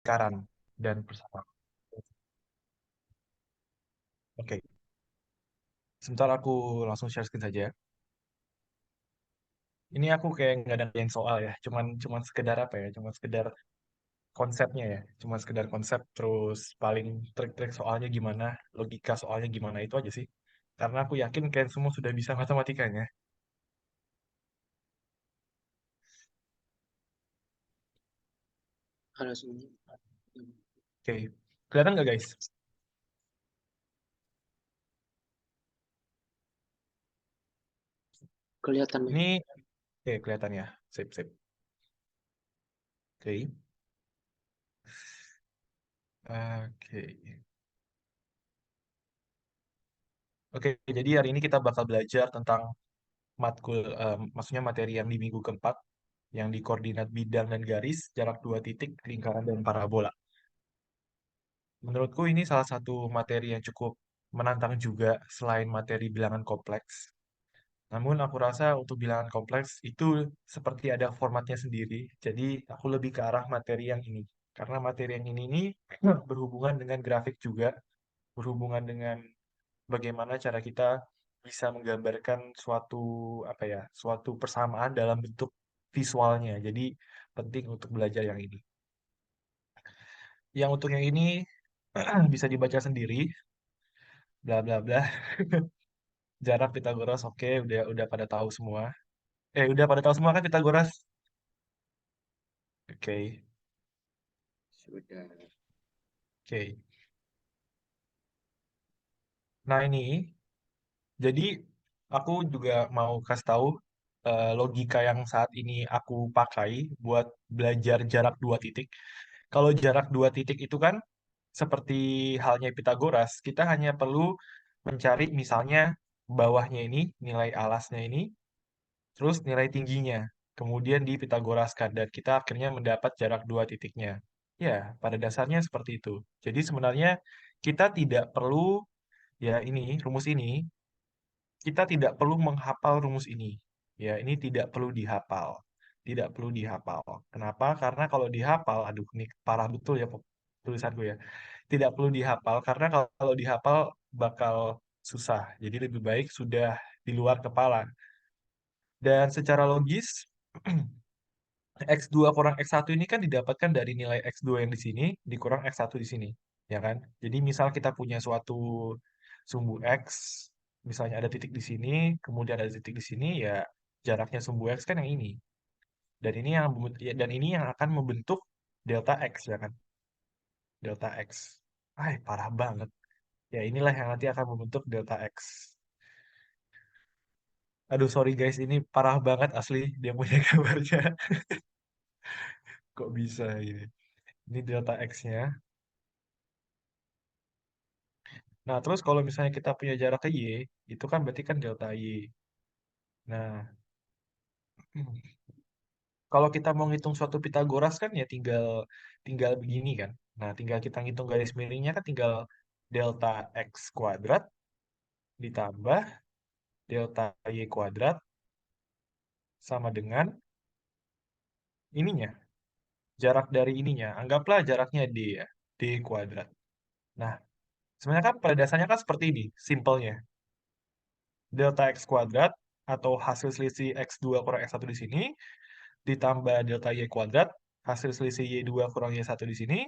lingkaran dan persamaan. Oke, sebentar aku langsung share screen saja. Ini aku kayak nggak ada yang soal ya, cuman sekedar apa ya, cuman sekedar konsepnya ya, cuma sekedar konsep terus paling trik-trik soalnya gimana, logika soalnya gimana itu aja sih. Karena aku yakin kalian semua sudah bisa matematikanya. Halo semuanya. Oke, kelihatan nggak guys? Kelihatan ya? Ini, oke kelihatan ya, sip sip. Oke, oke, oke. Jadi hari ini kita bakal belajar tentang matkul, maksudnya materi yang di minggu keempat, yang di koordinat bidang dan garis, jarak dua titik, lingkaran dan parabola. Menurutku ini salah satu materi yang cukup menantang juga selain materi bilangan kompleks. Namun aku rasa untuk bilangan kompleks itu seperti ada formatnya sendiri. Jadi aku lebih ke arah materi yang ini. Karena materi yang ini berhubungan dengan grafik juga, berhubungan dengan bagaimana cara kita bisa menggambarkan suatu apa ya, suatu persamaan dalam bentuk visualnya. Jadi penting untuk belajar yang ini. Yang untuk yang ini bisa dibaca sendiri, bla bla bla. Jarak Pitagoras, oke, udah pada tahu semua. Udah pada tahu semua kan Pitagoras? Oke, Sudah. oke. Nah ini, jadi aku juga mau kasih tahu logika yang saat ini aku pakai buat belajar jarak dua titik. Kalau jarak dua titik itu kan seperti halnya Pitagoras, kita hanya perlu mencari misalnya bawahnya ini, nilai alasnya ini, terus nilai tingginya. Kemudian dipitagoraskan dan kita akhirnya mendapat jarak dua titiknya. Ya, pada dasarnya seperti itu. Jadi sebenarnya kita tidak perlu ya ini, rumus ini, kita tidak perlu menghafal rumus ini. Ya, ini tidak perlu dihafal. Tidak perlu dihafal. Kenapa? Karena kalau dihafal, aduh ini parah betul ya tulisanku ya. Tidak perlu dihafal karena kalau dihafal bakal susah. Jadi lebih baik sudah di luar kepala. Dan secara logis X2 kurang X1 ini kan didapatkan dari nilai X2 yang di sini dikurang X1 di sini, ya kan? Jadi misal kita punya suatu sumbu X, misalnya ada titik di sini, kemudian ada titik di sini, ya jaraknya sumbu X kan yang ini. Dan ini yang akan membentuk delta X, ya kan? Delta X. Parah banget. Ya inilah yang nanti akan membentuk delta X. Aduh, sorry guys, ini parah banget asli dia punya gambarnya. Kok bisa ini? Ini delta X-nya. Nah, terus kalau misalnya kita punya jarak ke Y, itu kan berarti kan delta Y. Nah, kalau kita mau ngitung suatu Pitagoras kan ya tinggal tinggal begini kan. Nah, tinggal kita ngitung garis miringnya kan tinggal delta X kuadrat ditambah delta Y kuadrat sama dengan ininya, jarak dari ininya. Anggaplah jaraknya D ya, D kuadrat. Nah, sebenarnya kan pada dasarnya kan seperti ini, simpelnya. Delta X kuadrat atau hasil selisih X2 kurang X1 di sini ditambah delta Y kuadrat, hasil selisih Y2 kurang Y1 di sini,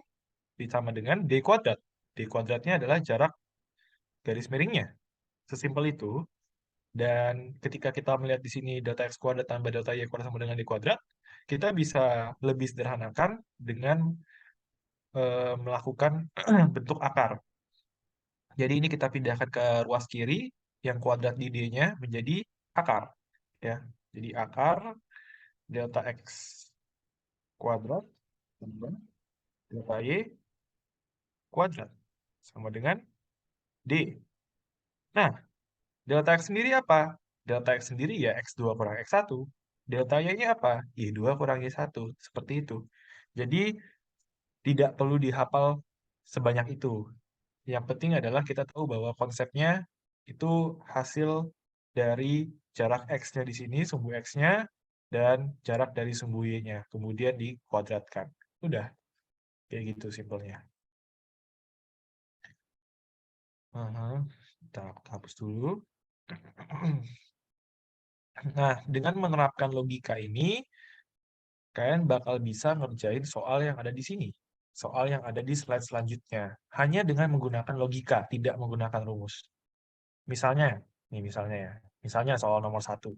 ditambah dengan D kuadrat. D kuadratnya adalah jarak garis miringnya. Sesimpel itu. Dan ketika kita melihat di sini delta X kuadrat tambah delta Y kuadrat sama dengan D kuadrat, kita bisa lebih sederhanakan dengan melakukan bentuk akar. Jadi ini kita pindahkan ke ruas kiri, yang kuadrat di D-nya menjadi akar. Ya. Jadi akar delta X kuadrat tambah delta Y kuadrat sama dengan D. Nah, delta X sendiri apa? Delta X sendiri ya X2 kurang X1. Delta Y-nya apa? Y2 kurang Y1. Seperti itu. Jadi, tidak perlu dihafal sebanyak itu. Yang penting adalah kita tahu bahwa konsepnya itu hasil dari jarak X-nya di sini, sumbu X-nya, dan jarak dari sumbu Y-nya. Kemudian dikuadratkan. Udah. Kayak gitu simpelnya. Kita hapus dulu. Nah, dengan menerapkan logika ini, kalian bakal bisa ngerjain soal yang ada di sini. Soal yang ada di slide selanjutnya. Hanya dengan menggunakan logika, tidak menggunakan rumus. Misalnya, misalnya ya. Misalnya soal nomor 1.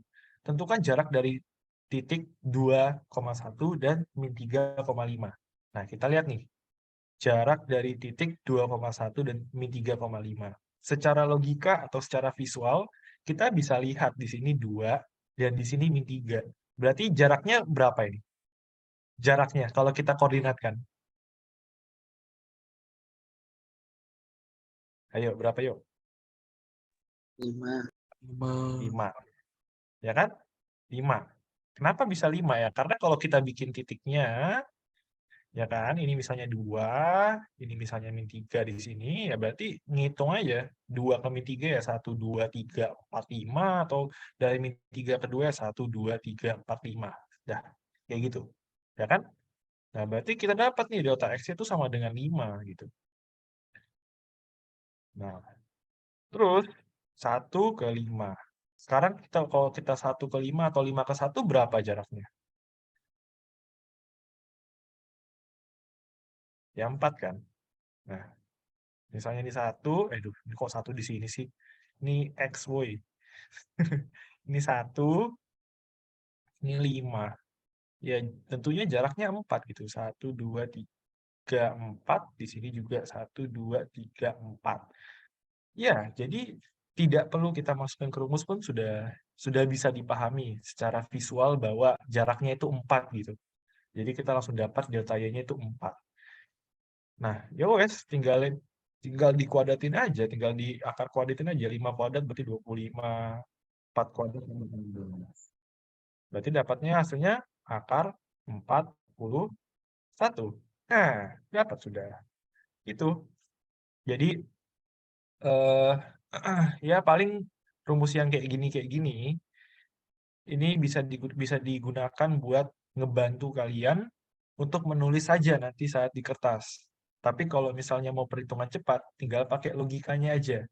Tentukan jarak dari titik 2,1 dan min 3,5. Nah, kita lihat nih. Jarak dari titik 2,1 dan min 3,5. Secara logika atau secara visual, kita bisa lihat di sini 2 dan di sini min 3. Berarti jaraknya berapa ini? Jaraknya kalau kita koordinatkan. Ayo, berapa yuk? 5. 5. Ya kan? 5. Kenapa bisa 5 ya? Karena kalau kita bikin titiknya, ya kan, ini misalnya 2, ini misalnya min 3 di sini, ya berarti ngitung aja. 2 ke min 3 ya 1, 2, 3, 4, 5, atau dari min 3 ke 2 ya 1, 2, 3, 4, 5. Dah, kayak gitu. Ya kan? Nah, berarti kita dapat nih delta X itu sama dengan 5 gitu. Nah, terus 1 ke 5. Sekarang kalau kita 1 ke 5 atau 5 ke 1 berapa jaraknya? Ya 4 kan? Nah, misalnya ini 1, ini kok 1 di sini sih? Ini X, woy. Ini 1, ini 5. Ya, tentunya jaraknya 4 gitu. 1, 2, 3, 4. Di sini juga 1, 2, 3, 4. Ya, jadi tidak perlu kita masukkan ke rumus pun sudah bisa dipahami secara visual bahwa jaraknya itu 4 gitu. Jadi kita langsung dapat delta Y-nya itu 4. Nah, ya wes, tinggal dikuadratin aja, tinggal di akar kuadratin aja. 5 kuadrat berarti 25, 4 kuadrat 15. Berarti dapatnya hasilnya akar 41. Nah, dapat sudah. Itu. Jadi eh ya paling rumus yang kayak gini ini bisa digunakan buat ngebantu kalian untuk menulis saja nanti saat di kertas. Tapi kalau misalnya mau perhitungan cepat, tinggal pakai logikanya aja.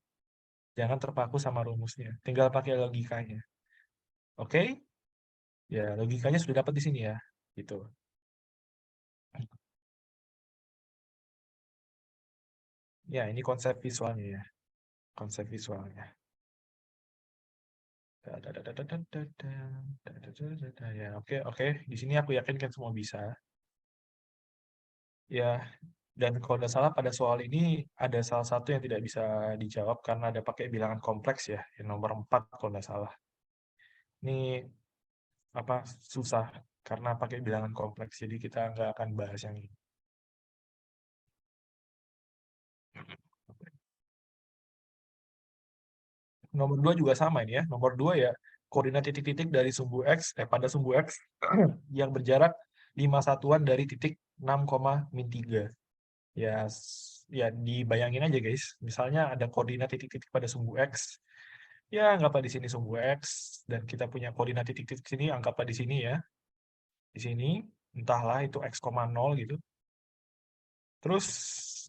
Jangan terpaku sama rumusnya. Tinggal pakai logikanya. Oke? Ya, logikanya sudah dapat di sini ya. Gitu. Ya, ini konsep visualnya ya. Konsep visualnya. Ya, oke, oke. Di sini aku yakin kan semua bisa. Ya, dan kalau tidak salah pada soal ini ada salah satu yang tidak bisa dijawab karena ada pakai bilangan kompleks ya, yang nomor 4 kalau tidak salah. Ini apa susah karena pakai bilangan kompleks, jadi kita nggak akan bahas yang ini. Nomor 2 juga sama ini ya. Nomor 2 ya, koordinat titik-titik dari sumbu X, pada sumbu X yang berjarak 5 satuan dari titik 6, min 3. Ya, ya dibayangin aja guys. Misalnya ada koordinat titik-titik pada sumbu X. Ya, anggaplah di sini sumbu X. Dan kita punya koordinat titik-titik sini, anggaplah di sini ya. Di sini, entahlah itu X, 0 gitu. Terus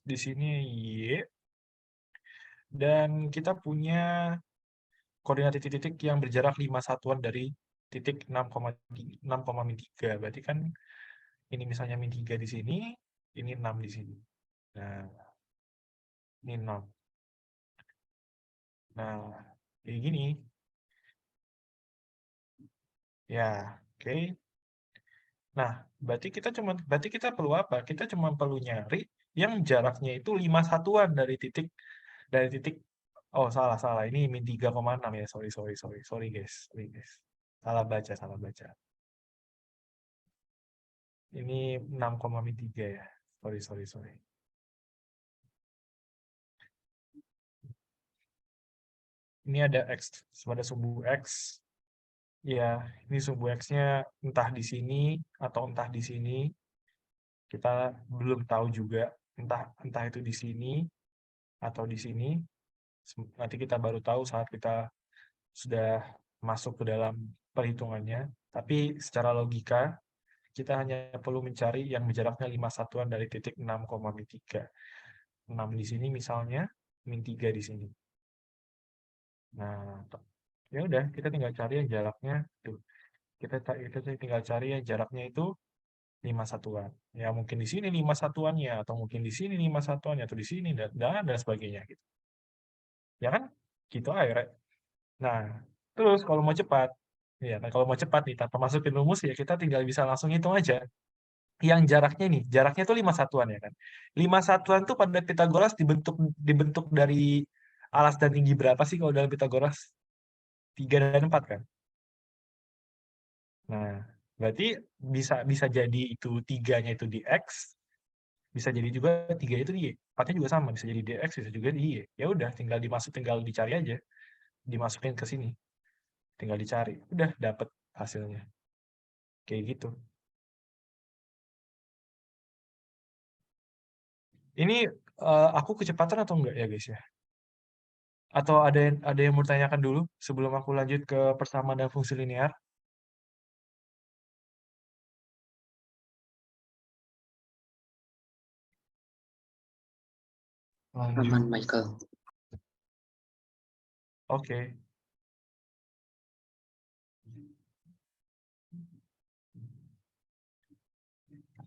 di sini Y. Dan kita punya koordinat titik-titik yang berjarak 5 satuan dari titik 6, min 3. Berarti kan ini misalnya min 3 di sini, ini 6 di sini. Nah, ini 6. Nah, kayak gini. Ya, oke. Nah, berarti kita perlu apa? Kita cuma perlu nyari yang jaraknya itu 5 satuan dari titik oh salah salah ini min 3,6 ya. Sorry guys. Sorry guys. Salah baca. Ini 6, min 3 ya. Sorry. Ini ada X, pada sumbu X. Ya, ini sumbu X-nya entah di sini atau entah di sini. Kita belum tahu juga entah itu di sini atau di sini. Nanti kita baru tahu saat kita sudah masuk ke dalam perhitungannya. Tapi secara logika, kita hanya perlu mencari yang jaraknya 5 satuan dari titik 6, min 3. 6 di sini misalnya, min 3 di sini. Nah, ya udah, kita tinggal cari yang jaraknya tuh. Kita tinggal cari yang jaraknya itu 5 satuan. Ya mungkin di sini 5 satuannya, atau mungkin di sini 5 satuannya, atau di sini, dan sebagainya gitu. Ya kan? Gitu aja, Rek. Nah, terus kalau mau cepat, ya kan kalau mau cepat nih tanpa masukin rumus ya kita tinggal bisa langsung hitung aja. Yang jaraknya nih, jaraknya tuh 5 satuan ya kan. 5 satuan tuh pada Pitagoras dibentuk dibentuk dari alas dan tinggi berapa sih kalau dalam Pitagoras? 3 dan 4 kan? Nah, berarti bisa bisa jadi itu 3-nya itu di X, bisa jadi juga 3 itu di Y. 4-nya juga sama, bisa jadi di X, bisa juga di Y. Ya udah, tinggal dicari aja, dimasukin ke sini. Tinggal dicari, udah dapet hasilnya. Kayak gitu. Ini aku kecepatan atau enggak ya guys ya? Atau ada yang mau ditanyakan dulu sebelum aku lanjut ke persamaan dan fungsi linear? Aman, Lanjut. Michael. Oke.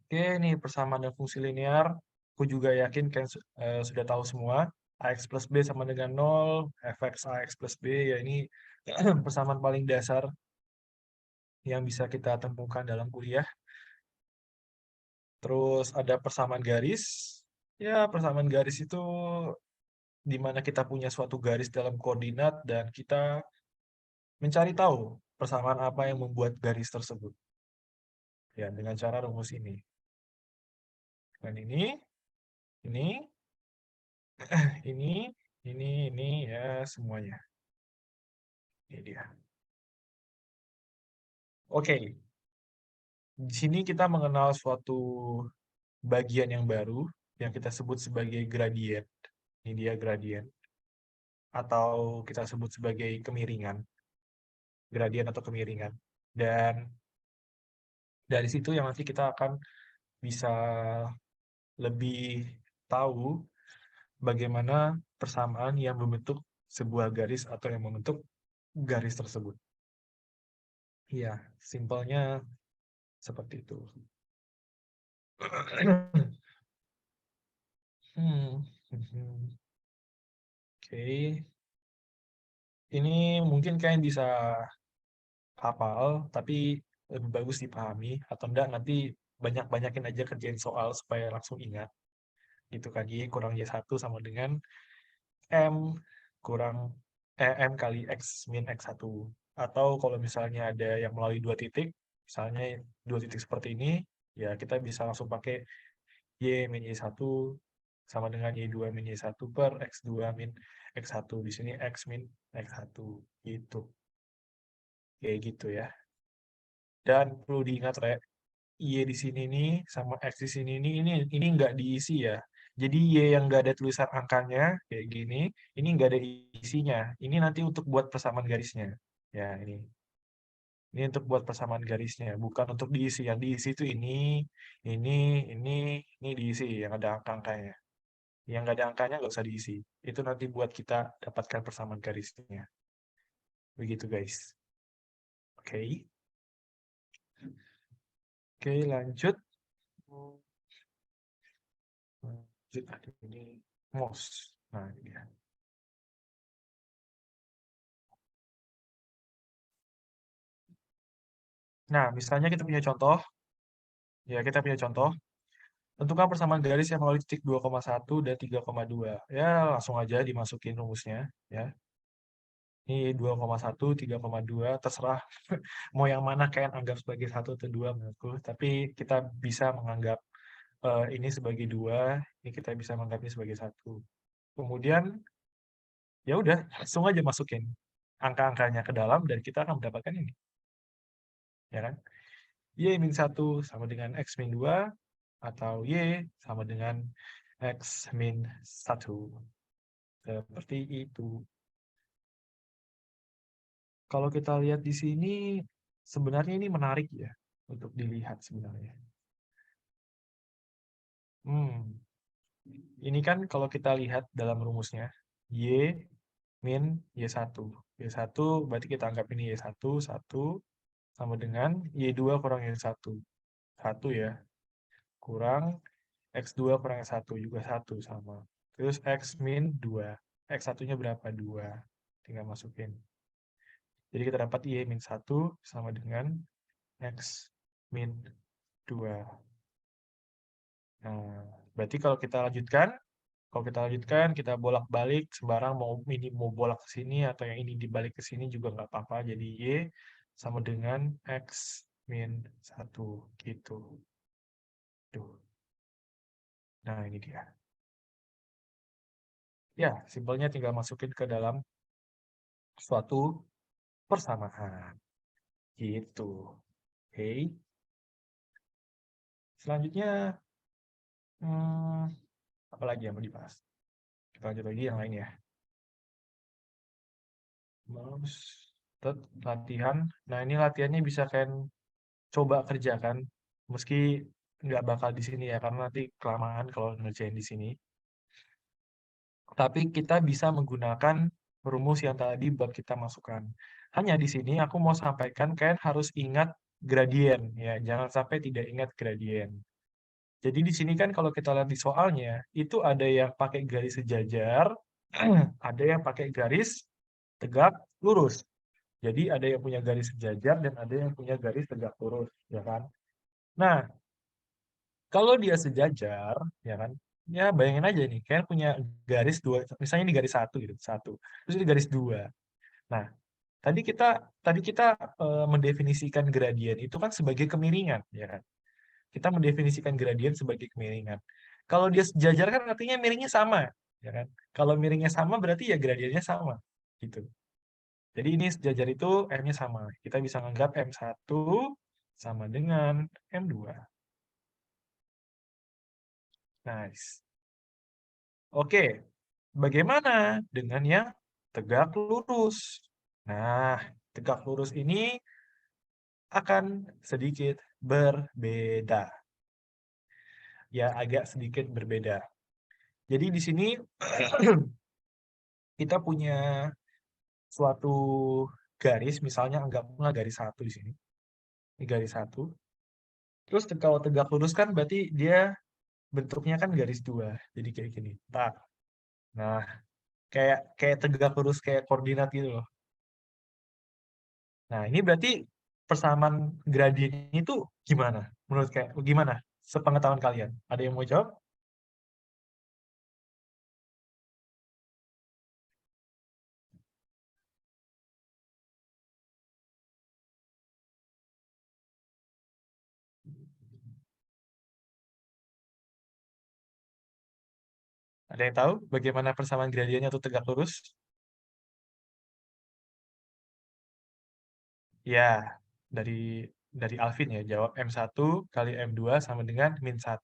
Oke, nih persamaan dan fungsi linear. Aku juga yakin kalian sudah tahu semua. AX plus B sama dengan 0, fx AX plus B, ya ini persamaan paling dasar yang bisa kita temukan dalam kuliah. Terus ada persamaan garis. Ya, persamaan garis itu di mana kita punya suatu garis dalam koordinat dan kita mencari tahu persamaan apa yang membuat garis tersebut. Ya, dengan cara rumus ini. Dan ini, ini, ini, ya semuanya. Ini dia. Oke, di sini kita mengenal suatu bagian yang baru yang kita sebut sebagai gradien. Ini dia gradien. Atau kita sebut sebagai kemiringan. Gradien atau kemiringan. Dan dari situ yang nanti kita akan bisa lebih tahu bagaimana persamaan yang membentuk sebuah garis atau yang membentuk garis tersebut. Iya, simpelnya seperti itu. Hmm. Oke, ini mungkin kalian bisa hafal, tapi lebih bagus dipahami, atau enggak nanti banyak-banyakin aja kerjain soal supaya langsung ingat. Gitu kan, Y kurang Y1 sama dengan M kurang M kali X min X1. Atau kalau misalnya ada yang melalui dua titik, misalnya dua titik seperti ini, ya kita bisa langsung pakai Y min Y1 sama dengan Y2 min Y1 per X2 min X1. Di sini X min X1. Gitu. Kayak gitu ya. Dan perlu diingat, Rek, Y di sini nih sama X di sini nih, ini nggak diisi ya. Jadi Y yang nggak ada tulisan angkanya, kayak gini, ini nggak ada isinya. Ini nanti untuk buat persamaan garisnya. Ya, ini. Ini untuk buat persamaan garisnya, bukan untuk diisi. Yang diisi itu ini, ini, ini diisi, yang ada angka-angkanya. Yang nggak ada angkanya nggak usah diisi. Itu nanti buat kita dapatkan persamaan garisnya. Begitu, guys. Oke. Oke, lanjut. Lanjut, ini MOS. Nah, ini dia. Nah, misalnya kita punya contoh. Ya, kita punya contoh. Tentukan persamaan garis yang melalui titik 2,1 dan 3,2. Ya, langsung aja dimasukin rumusnya. Ya, ini 2,1, 3,2, terserah mau yang mana kalian anggap sebagai satu atau dua menurutku. Tapi kita bisa menganggap ini sebagai dua, ini kita bisa menganggap ini sebagai satu. Kemudian, ya udah, langsung aja masukin angka-angkanya ke dalam dan kita akan mendapatkan ini. Ya kan? Y min 1 sama dengan X min 2, atau Y sama dengan X min 1. Seperti itu. Kalau kita lihat di sini, sebenarnya ini menarik ya. untuk dilihat sebenarnya. Hmm, ini kan kalau kita lihat dalam rumusnya, Y min Y1. Y1 berarti kita anggap ini Y1, 1 sama dengan Y2 kurang Y1. 1 ya, kurang X2 kurang X1 juga 1 sama. Terus X min 2. X1-nya berapa? 2. Tinggal masukin. Jadi kita dapat Y min 1 sama dengan X min 2. Nah, berarti kalau kita lanjutkan, kita bolak-balik sembarang mau ini mau bolak ke sini atau yang ini dibalik ke sini juga nggak apa-apa. Jadi Y sama dengan X min 1 gitu. Tuh. Nah, ini dia. Ya, simpelnya tinggal masukin ke dalam suatu persamaan. Gitu. Oke. Selanjutnya, hmm, apa lagi yang mau dibahas? Kita lanjut lagi yang lain ya. Terus, latihan. Nah, ini latihannya bisa kalian coba kerjakan. Meski nggak bakal di sini ya, karena nanti kelamaan kalau ngerjain di sini. Tapi kita bisa menggunakan rumus yang tadi buat kita masukkan. Hanya di sini aku mau sampaikan kalian harus ingat gradien ya, jangan sampai tidak ingat gradien. Jadi di sini kan kalau kita lihat di soalnya, itu ada yang pakai garis sejajar, ada yang pakai garis tegak lurus. Jadi ada yang punya garis sejajar dan ada yang punya garis tegak lurus, ya kan? Nah, kalau dia sejajar, ya kan? Ya bayangin aja nih, kalian punya garis dua, misalnya ini garis satu gitu, satu. Terus ini garis dua. Nah, tadi kita tadi kita mendefinisikan gradien itu kan sebagai kemiringan, ya kan? Kita mendefinisikan gradien sebagai kemiringan. Kalau dia sejajar kan artinya miringnya sama, ya kan? Kalau miringnya sama berarti ya gradiennya sama, gitu. Jadi ini sejajar itu M-nya sama. Kita bisa menganggap M1 sama dengan M2. Nice. Oke, bagaimana dengan yang tegak lurus? Nah, tegak lurus ini akan sedikit berbeda. Ya, agak sedikit berbeda. Jadi di sini kita punya suatu garis, misalnya anggaplah garis satu di sini. Ini garis satu. Terus kalau tegak lurus kan berarti dia bentuknya kan garis dua. Jadi kayak gini. Nah, kayak kayak tegak lurus kayak koordinat gitu loh. Nah, ini berarti persamaan gradien itu gimana? Menurut kayak gimana? Sepengetahuan kalian. Ada yang mau jawab? Ada yang tahu bagaimana persamaan gradiennya atau tegak lurus? Ya, dari Alvin ya, jawab M1 kali M2 sama dengan min 1.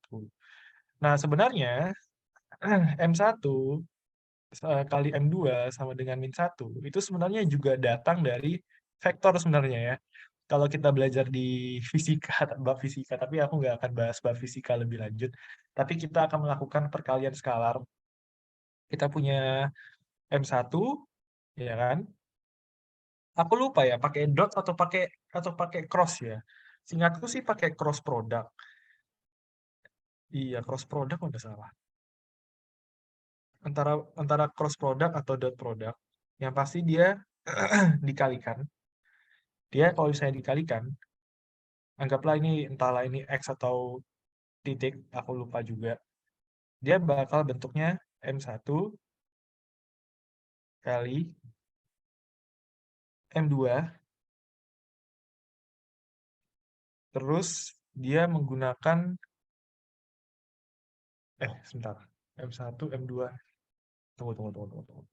Nah, sebenarnya M1 kali M2 sama dengan min 1 itu sebenarnya juga datang dari vektor sebenarnya ya. Kalau kita belajar di fisika, bab fisika, tapi aku nggak akan bahas bab fisika lebih lanjut. Tapi kita akan melakukan perkalian skalar. Kita punya M1, ya kan? Aku lupa ya, pakai dot atau pakai cross ya. Seingatku sih pakai cross product. Iya, cross product kalau nggak salah. Antara antara cross product atau dot product, yang pasti dia dikalikan. Dia kalau misalnya dikalikan, anggaplah ini entahlah ini X atau titik, aku lupa juga. Dia bakal bentuknya M1 kali M2, terus dia menggunakan, sebentar, M1, M2, tunggu, tunggu, tunggu, tunggu, tunggu.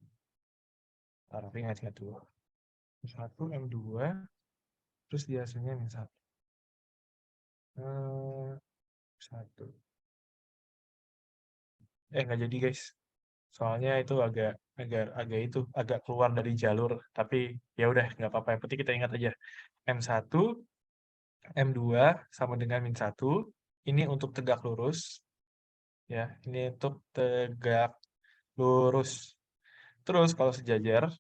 Ntar, aku ingat-ingat dulu. M1, M2, terus dia hasilnya M1. Satu. Nggak jadi guys. Soalnya itu agak agak agak itu agak keluar dari jalur. Tapi ya udah nggak apa-apa. Yang penting kita ingat aja M1 M2 sama dengan min 1. Ini untuk tegak lurus. Ya, ini untuk tegak lurus. Terus kalau sejajar,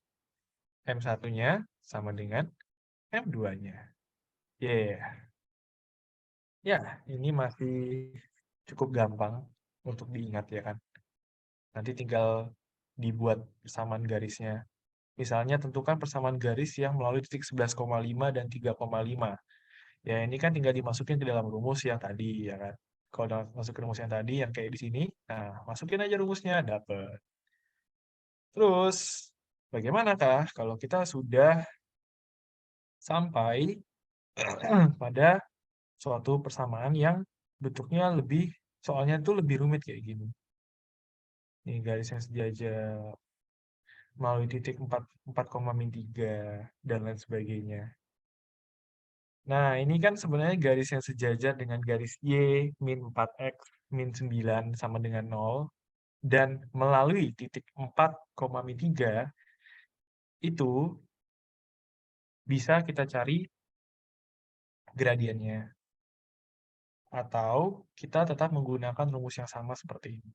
M1-nya sama dengan M2-nya. Yeah. Ya, ini masih cukup gampang untuk diingat ya kan. Nanti tinggal dibuat persamaan garisnya. Misalnya tentukan persamaan garis yang melalui titik 11,5 dan 3,5. Ya, ini kan tinggal dimasukin ke dalam rumus yang tadi ya kan. Kalau masukin rumus yang tadi yang kayak di sini, nah masukin aja rumusnya, dapat. Terus, bagaimanakah kalau kita sudah sampai pada suatu persamaan yang bentuknya lebih, soalnya itu lebih rumit kayak gini. Ini garis yang sejajar melalui titik 4,3 dan lain sebagainya. Nah, ini kan sebenarnya garis yang sejajar dengan garis Y min 4X min 9 sama dengan 0. Dan melalui titik 4,3 itu bisa kita cari gradiennya. Atau kita tetap menggunakan rumus yang sama seperti ini.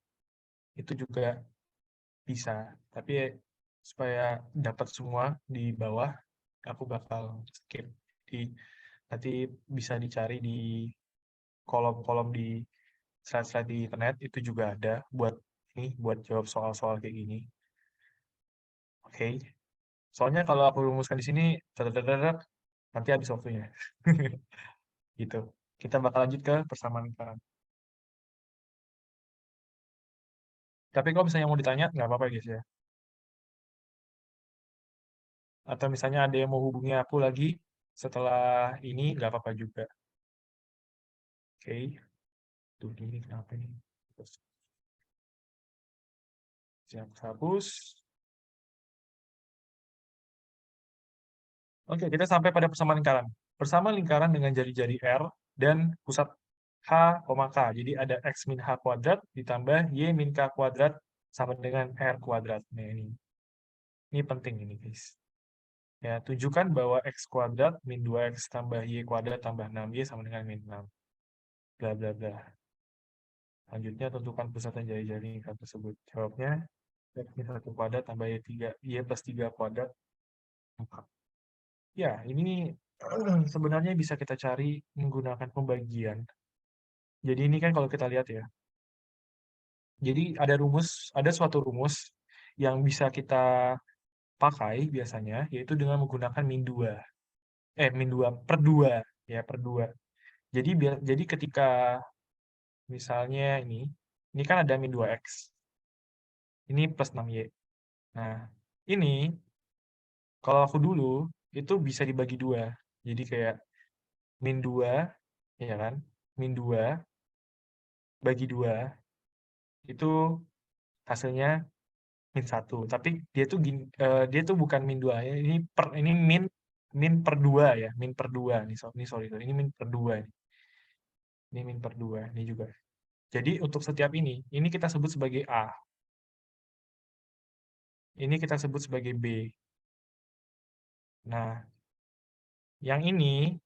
Itu juga bisa. Tapi supaya dapat semua di bawah, aku bakal skip. Jadi nanti bisa dicari di kolom-kolom di slide-slide di internet, itu juga ada buat ini, buat jawab soal-soal kayak gini. Oke. Soalnya kalau aku rumuskan di sini, nanti habis waktunya. Gitu. Kita bakal lanjut ke persamaan lingkaran. Tapi kalau misalnya mau ditanya, nggak apa-apa guys ya. Atau misalnya ada yang mau hubungi aku lagi setelah ini, nggak apa-apa juga. Oke. Tuh, ini kenapa nih? Terus, siap hapus. Oke, kita sampai pada persamaan lingkaran. Persamaan lingkaran dengan jari-jari R dan pusat H, K. Jadi ada X min H kuadrat ditambah Y min K kuadrat sama dengan R kuadrat. Nah, ini penting ini guys. Ya, tunjukkan bahwa X kuadrat min 2X tambah Y kuadrat tambah 6Y sama dengan min 6. Bla bla bla. Selanjutnya tentukan pusatan jari-jari lingkaran tersebut. Jawabnya X min 1 kuadrat tambah Y plus 3 kuadrat 4. Ya, ini sebenarnya bisa kita cari menggunakan pembagian. Jadi ini kan kalau kita lihat ya. Jadi ada suatu rumus yang bisa kita pakai biasanya, yaitu dengan menggunakan min 2. Min 2 per 2. Ya, per 2. Jadi ketika misalnya ini kan ada min 2X. Ini plus 6Y. Nah, ini kalau aku dulu, itu bisa dibagi 2. Jadi kayak min 2, ya kan? Min 2 bagi 2 itu hasilnya min 1. Tapi dia tuh bukan min 2 ya. Ini min min per 2 ya, min per 2 nih. Sorry. Ini min per 2 nih. Ini min per 2 ini juga. Jadi untuk setiap ini kita sebut sebagai A. Ini kita sebut sebagai B. Nah, yang ini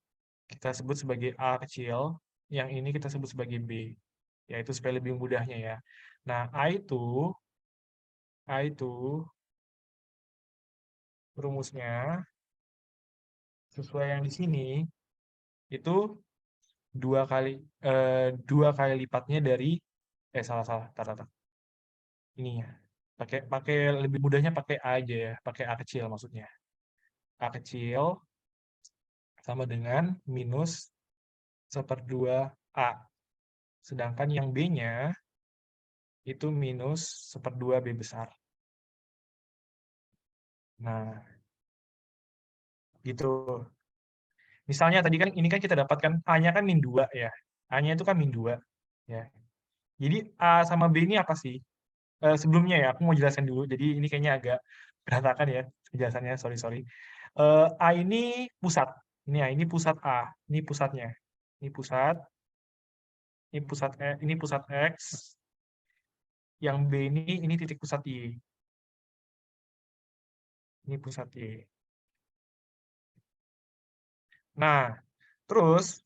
kita sebut sebagai A kecil, yang ini kita sebut sebagai B. Yaitu supaya lebih mudahnya ya. Nah, A itu rumusnya sesuai yang di sini itu dua kali lipatnya dari salah tar. Ini ya. Pakai lebih mudahnya pakai A aja ya, pakai A kecil maksudnya. A kecil sama dengan minus 1/2 A. Sedangkan yang B-nya itu minus 1/2 B besar. Nah, gitu. Misalnya tadi kan ini kan kita dapatkan A-nya kan min 2 ya. A-nya itu kan min 2 ya. Jadi A sama B ini apa sih? Sebelumnya ya, aku mau jelaskan dulu. Jadi ini kayaknya agak berantakan ya penjelasannya, sorry. A ini pusat. Ini pusat A, ini pusatnya. Ini pusat, ini pusat X, yang B ini titik pusat Y. Ini pusat Y. Nah, terus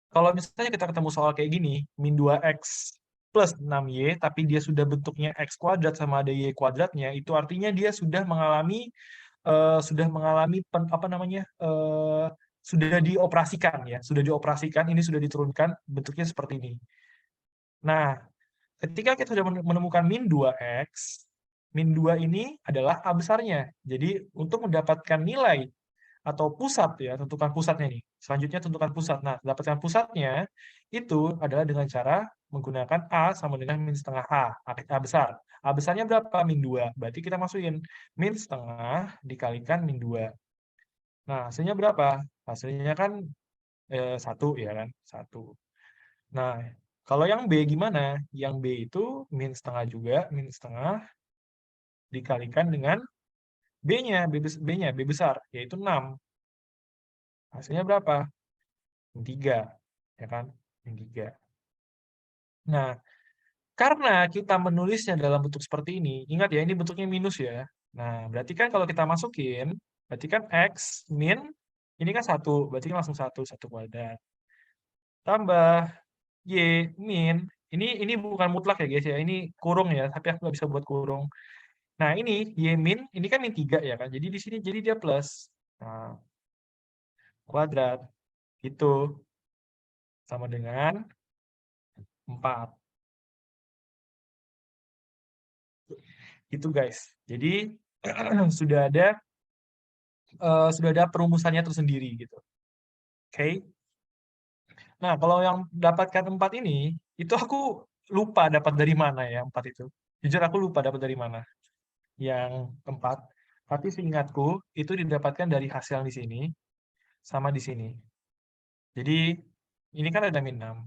Kalau misalnya kita ketemu soal kayak gini, min 2x plus 6y, tapi dia sudah bentuknya x kuadrat sama ada y kuadratnya, itu artinya dia sudah mengalami apa namanya, sudah dioperasikan ya, sudah dioperasikan, ini sudah diturunkan, bentuknya seperti ini. Nah, ketika kita sudah menemukan min 2x, min 2 ini adalah A besarnya. Jadi, untuk mendapatkan nilai atau pusat ya, tentukan pusatnya nih. Selanjutnya tentukan pusat. Nah, dapatkan pusatnya itu adalah dengan cara menggunakan A sama dengan min setengah A, A besar. A besarnya berapa? Min 2. Berarti kita masukin min setengah dikalikan min 2. Nah, hasilnya berapa? Hasilnya kan 1 ya kan? 1. Nah, kalau yang B gimana? Yang B itu min setengah juga, min setengah dikalikan dengan B-nya, B-nya, B besar, yaitu 6. Hasilnya berapa? Min 3, ya kan? Min 3. Nah, karena kita menulisnya dalam bentuk seperti ini, ingat ya, ini bentuknya minus ya. Nah, berarti kan kalau kita masukin, berarti kan X min, ini kan 1, berarti kan langsung 1 kuadrat. Tambah Y min, ini bukan mutlak ya guys ya, ini kurung ya, tapi aku nggak bisa buat kurung. Nah ini Y min, ini kan min 3 ya kan, jadi di sini jadi dia plus. Nah, kuadrat, itu sama dengan 4. Itu guys, jadi sudah ada perumusannya tersendiri gitu. Oke. Nah, kalau yang dapatkan 4 ini, itu aku lupa dapat dari mana ya 4 itu. Jujur aku lupa dapat dari mana yang 4. Tapi seingatku itu didapatkan dari hasil di sini sama di sini. Jadi ini kan ada min 6,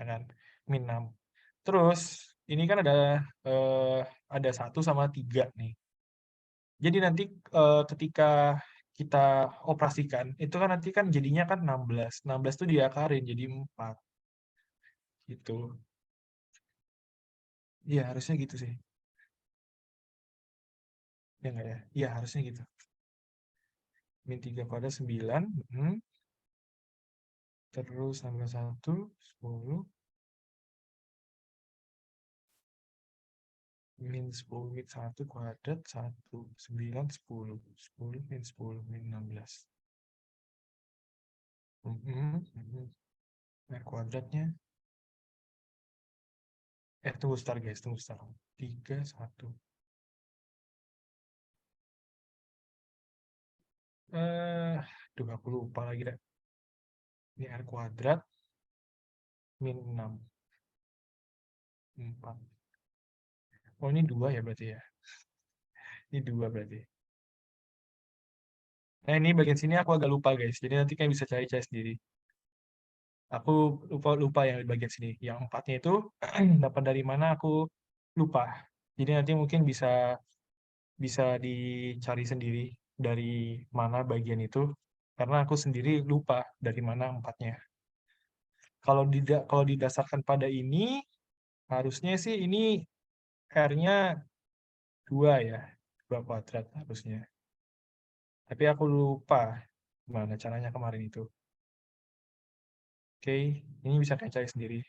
ya kan? Min 6. Terus ini kan ada 1 sama 3 nih. Jadi nanti ketika kita operasikan, itu kan nanti kan jadinya kan 16. 16 itu diakarin jadi 4 gitu. Iya, harusnya gitu sih. Ya enggak ya? Iya, harusnya gitu. Min 3 kuadrat 9, terus tambah 1, 10, min 10, min 1 kuadrat, 1, 9, 10, 10, min 10, min 16. Nah, kuadratnya, tunggu sebentar guys, tunggu sebentar. 3, 1. Duh, aku lupa lagi dah. Ini R kuadrat, min 6, 4. Oh, ini 2 ya berarti ya? Ini 2 berarti. Nah, ini bagian sini aku agak lupa guys, jadi nanti kalian bisa cari-cari sendiri. Aku lupa yang di bagian sini. Yang 4-nya itu dapat dari mana aku lupa. Jadi nanti mungkin bisa bisa dicari sendiri dari mana bagian itu, karena aku sendiri lupa dari mana 4-nya. Kalau didasarkan pada ini, harusnya sih ini R-nya 2 ya, 2 kuadrat harusnya. Tapi aku lupa gimana caranya kemarin itu. Oke, ini bisa kalian cari sendiri.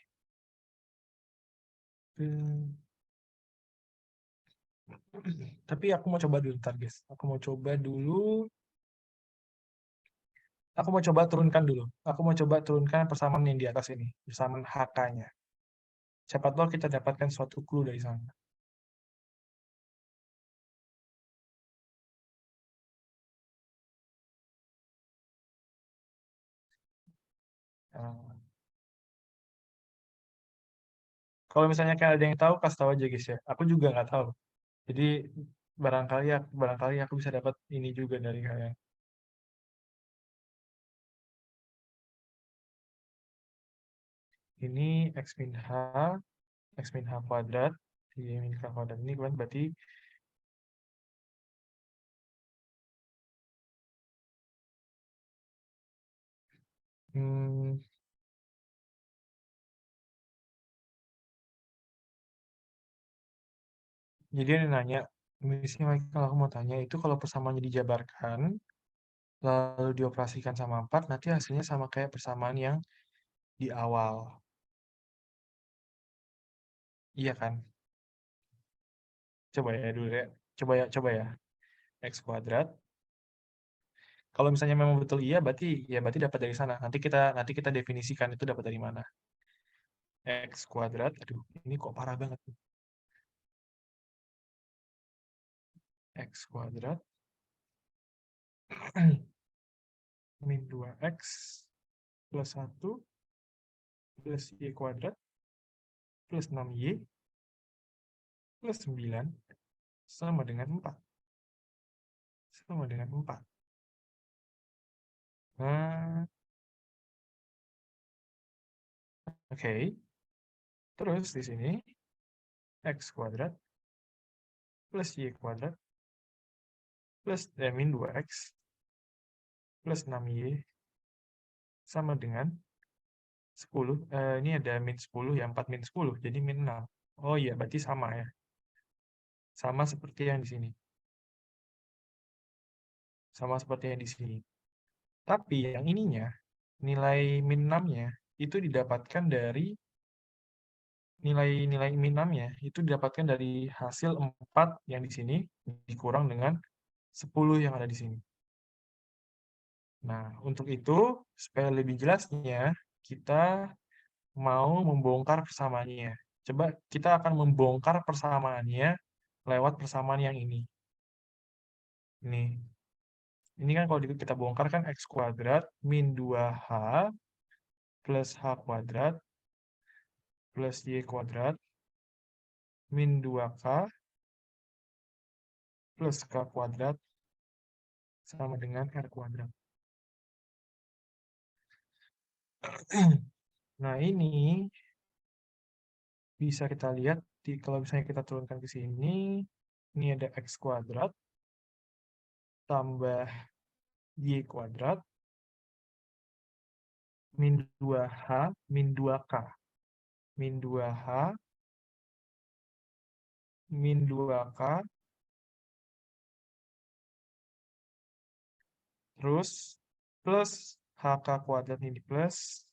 Tapi aku mau coba dulu ntar guys. Aku mau coba turunkan dulu. Aku mau coba turunkan persamaan yang di atas ini, persamaan HK-nya. Siapa tahu kita dapatkan suatu clue dari sana. Nah, kalau misalnya kalian ada yang tahu, kasih tahu aja guys ya. Aku juga nggak tahu. Jadi barangkali aku bisa dapat ini juga dari kalian. Ini x min h kuadrat, y min k kuadrat ini kan berarti hmm, jadi dia nanya, misalnya kalau aku mau tanya itu kalau persamaannya dijabarkan, lalu dioperasikan sama 4, nanti hasilnya sama kayak persamaan yang di awal. Iya kan? Coba ya dulu ya. Coba ya. X kuadrat. Kalau misalnya memang betul iya, berarti dapat dari sana. Nanti kita definisikan itu dapat dari mana. X kuadrat. Aduh, ini kok parah banget. X kuadrat min 2x plus 1 plus y kuadrat plus 6y plus 9 sama dengan 4. Sama dengan 4. Nah, oke. Terus di sini x kuadrat plus y kuadrat plus min 2x plus 6y sama dengan 10. Ini ada min 10 ya, 4 min 10, jadi min 6. Oh iya, berarti sama ya. Sama seperti yang di sini. Sama seperti yang di sini. Tapi yang ininya, nilai min 6-nya itu didapatkan dari nilai min 6-nya itu didapatkan dari hasil 4 yang di sini dikurang dengan 10 yang ada di sini. Nah, untuk itu, supaya lebih jelasnya, kita mau membongkar persamaannya. Coba kita akan membongkar persamaannya lewat persamaan yang ini. Ini kan kalau kita bongkar kan x kuadrat min 2h plus h kuadrat plus y kuadrat min 2k plus k kuadrat sama dengan r kuadrat. Nah, ini bisa kita lihat kalau misalnya kita turunkan ke sini, ini ada x kuadrat tambah y kuadrat min 2h min 2k min 2h min 2k terus plus hk kuadrat ini plus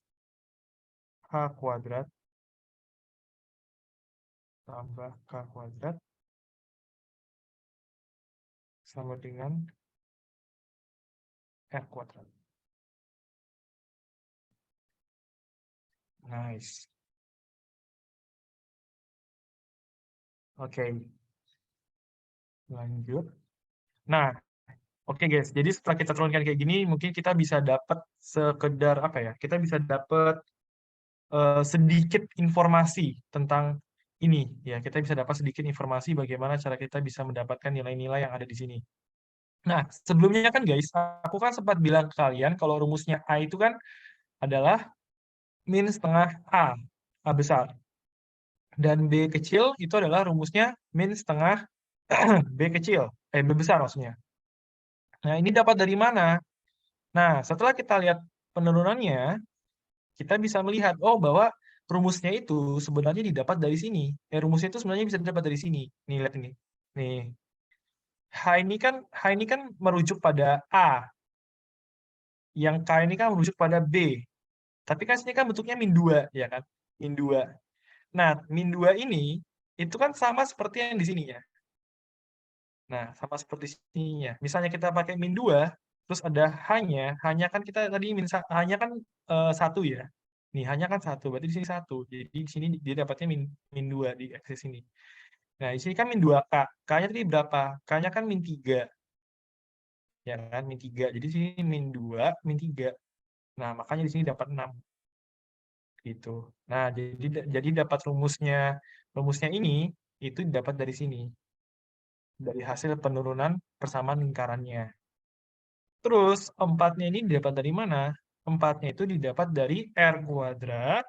h kuadrat tambah k kuadrat sama dengan r kuadrat. Nice. Oke. Lanjut. Nah, oke guys. Jadi setelah kita turunkan kayak gini, mungkin kita bisa dapat sekedar apa ya? Kita bisa dapat sedikit informasi tentang ini ya. Kita bisa dapat sedikit informasi bagaimana cara kita bisa mendapatkan nilai-nilai yang ada di sini. Nah, sebelumnya kan guys, aku kan sempat bilang ke kalian kalau rumusnya A itu kan adalah min setengah A besar. Dan B kecil itu adalah rumusnya min setengah B kecil, B besar maksudnya. Nah, ini dapat dari mana? Nah, setelah kita lihat penurunannya, kita bisa melihat, oh bahwa rumusnya itu sebenarnya didapat dari sini. Rumusnya itu sebenarnya bisa didapat dari sini. Nih, lihat ini. Nih. H ini kan merujuk pada A. Yang K ini kan merujuk pada B. Tapi kan sini kan bentuknya min 2, ya kan? Min 2. Nah, min 2 ini itu kan sama seperti yang di sini ya. Nah, sama seperti sininya. Misalnya kita pakai min 2, terus ada H-nya. H-nya kan kita tadi H-nya kan 1 ya. Nih, H-nya kan 1, berarti di sini 1. Jadi di sini dia dapatnya min 2 di aksis ini. Nah, di sini kan min 2K. K-nya tadi berapa? K-nya kan min 3. Ya kan, min 3. Jadi di sini min 2, min 3. Nah, makanya di sini dapat 6. Gitu. Nah, jadi dapat rumusnya ini itu dapat dari sini. Dari hasil penurunan persamaan lingkarannya. Terus 4-nya ini didapat dari mana? 4-nya itu didapat dari R kuadrat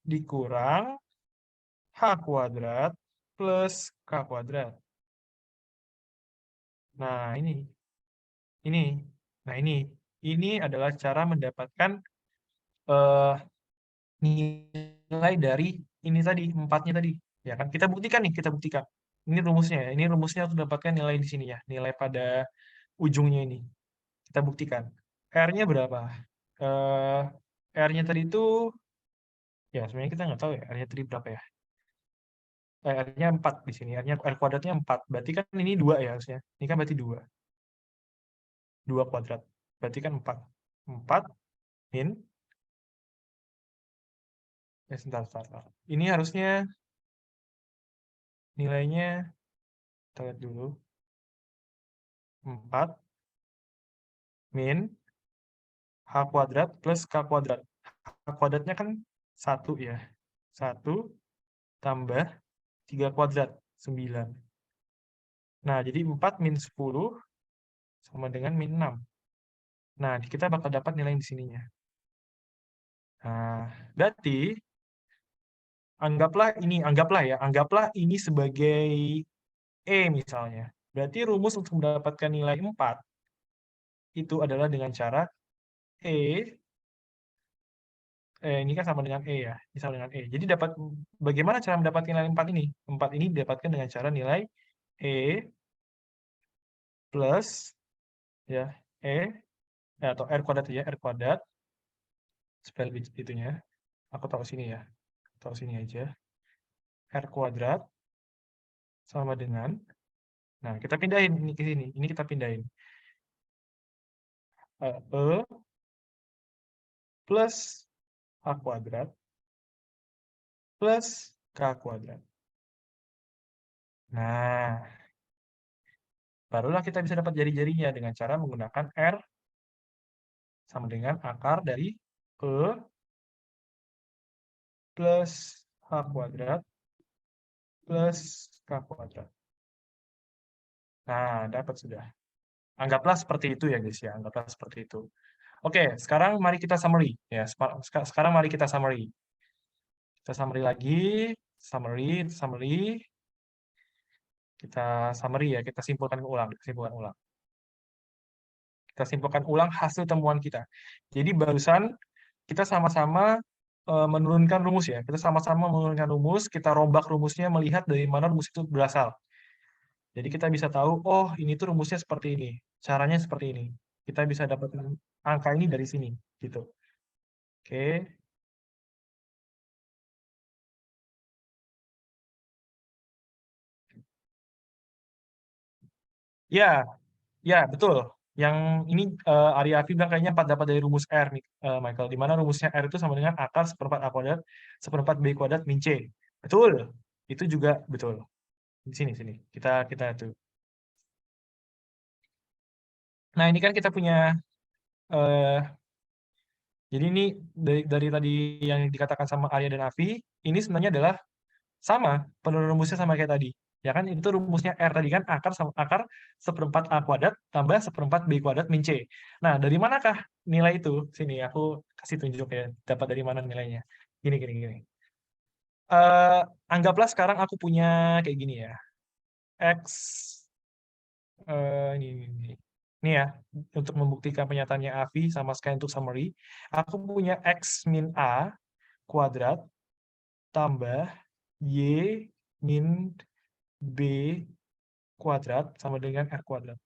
dikurang H kuadrat plus K kuadrat. Nah, ini. Nah, ini adalah cara mendapatkan nilai dari ini tadi, 4-nya tadi. Ya kan? Kita buktikan nih, kita buktikan. Ini rumusnya ya. Ini rumusnya untuk mendapatkan nilai di sini ya. Nilai pada ujungnya ini. Kita buktikan. R-nya berapa? R-nya tadi itu, ya sebenarnya kita nggak tahu ya, R-nya tadi berapa ya. R-nya 4 di sini, R kuadratnya 4. Berarti kan ini 2 ya harusnya. Ini kan berarti 2. 2 kuadrat. Berarti kan 4. 4 min, sebentar. Ini harusnya nilainya, kita lihat dulu. 4 min H kuadrat plus K kuadrat. H kuadratnya kan 1 ya. 1 tambah 3 kuadrat, 9. Nah, jadi 4 min 10 sama dengan min 6. Nah, kita bakal dapat nilai di sininya. Nah, berarti anggaplah ini sebagai E misalnya. Berarti rumus untuk mendapatkan nilai 4 itu adalah dengan cara E, ini kan sama dengan E ya, ini sama dengan E. Jadi bagaimana cara mendapatkan nilai 4 ini? 4 ini didapatkan dengan cara nilai E plus ya E atau R kuadrat ya, R kuadrat supaya lebih itunya. Aku taruh sini ya. Taruh sini aja. R kuadrat sama dengan, nah kita pindahin ini ke sini. Ini kita pindahin. E plus H kuadrat plus K kuadrat. Nah, barulah kita bisa dapat jari-jarinya dengan cara menggunakan R sama dengan akar dari E plus H kuadrat plus K kuadrat. Nah, dapat sudah. Anggaplah seperti itu ya guys ya, anggaplah seperti itu. Oke, sekarang mari kita summary ya. Sekarang mari kita summary. Kita summary lagi, summary. Kita summary ya, kita simpulkan ulang. Kita simpulkan ulang hasil temuan kita. Jadi barusan kita sama-sama menurunkan rumus ya. Kita sama-sama menurunkan rumus, kita rombak rumusnya melihat dari mana rumus itu berasal. Jadi kita bisa tahu, oh ini tuh rumusnya seperti ini, caranya seperti ini. Kita bisa dapat angka ini dari sini, gitu. Oke. Ya, ya betul. Yang ini Arya Afi bilang kayaknya 4 dapat dari rumus R nih, Michael. Di mana rumusnya R itu sama dengan akar seperempat A kuadrat, seperempat B kuadrat min C. Betul. Itu juga betul. Di sini. Kita tuh. Nah, ini kan kita punya eh jadi ini dari tadi yang dikatakan sama Arya dan Afi, ini sebenarnya adalah sama, penurunan rumusnya sama kayak tadi. Ya kan, itu rumusnya R tadi kan, akar seperempat A kuadrat tambah seperempat B kuadrat min C. Nah, dari manakah nilai itu? Sini, aku kasih tunjuk ya, dapat dari mana nilainya. Gini. Anggaplah sekarang aku punya kayak gini ya. X, ini. Ini ya, untuk membuktikan pernyataannya Avi sama sekali untuk summary. Aku punya X min A kuadrat tambah Y min B kuadrat sama dengan R kuadrat.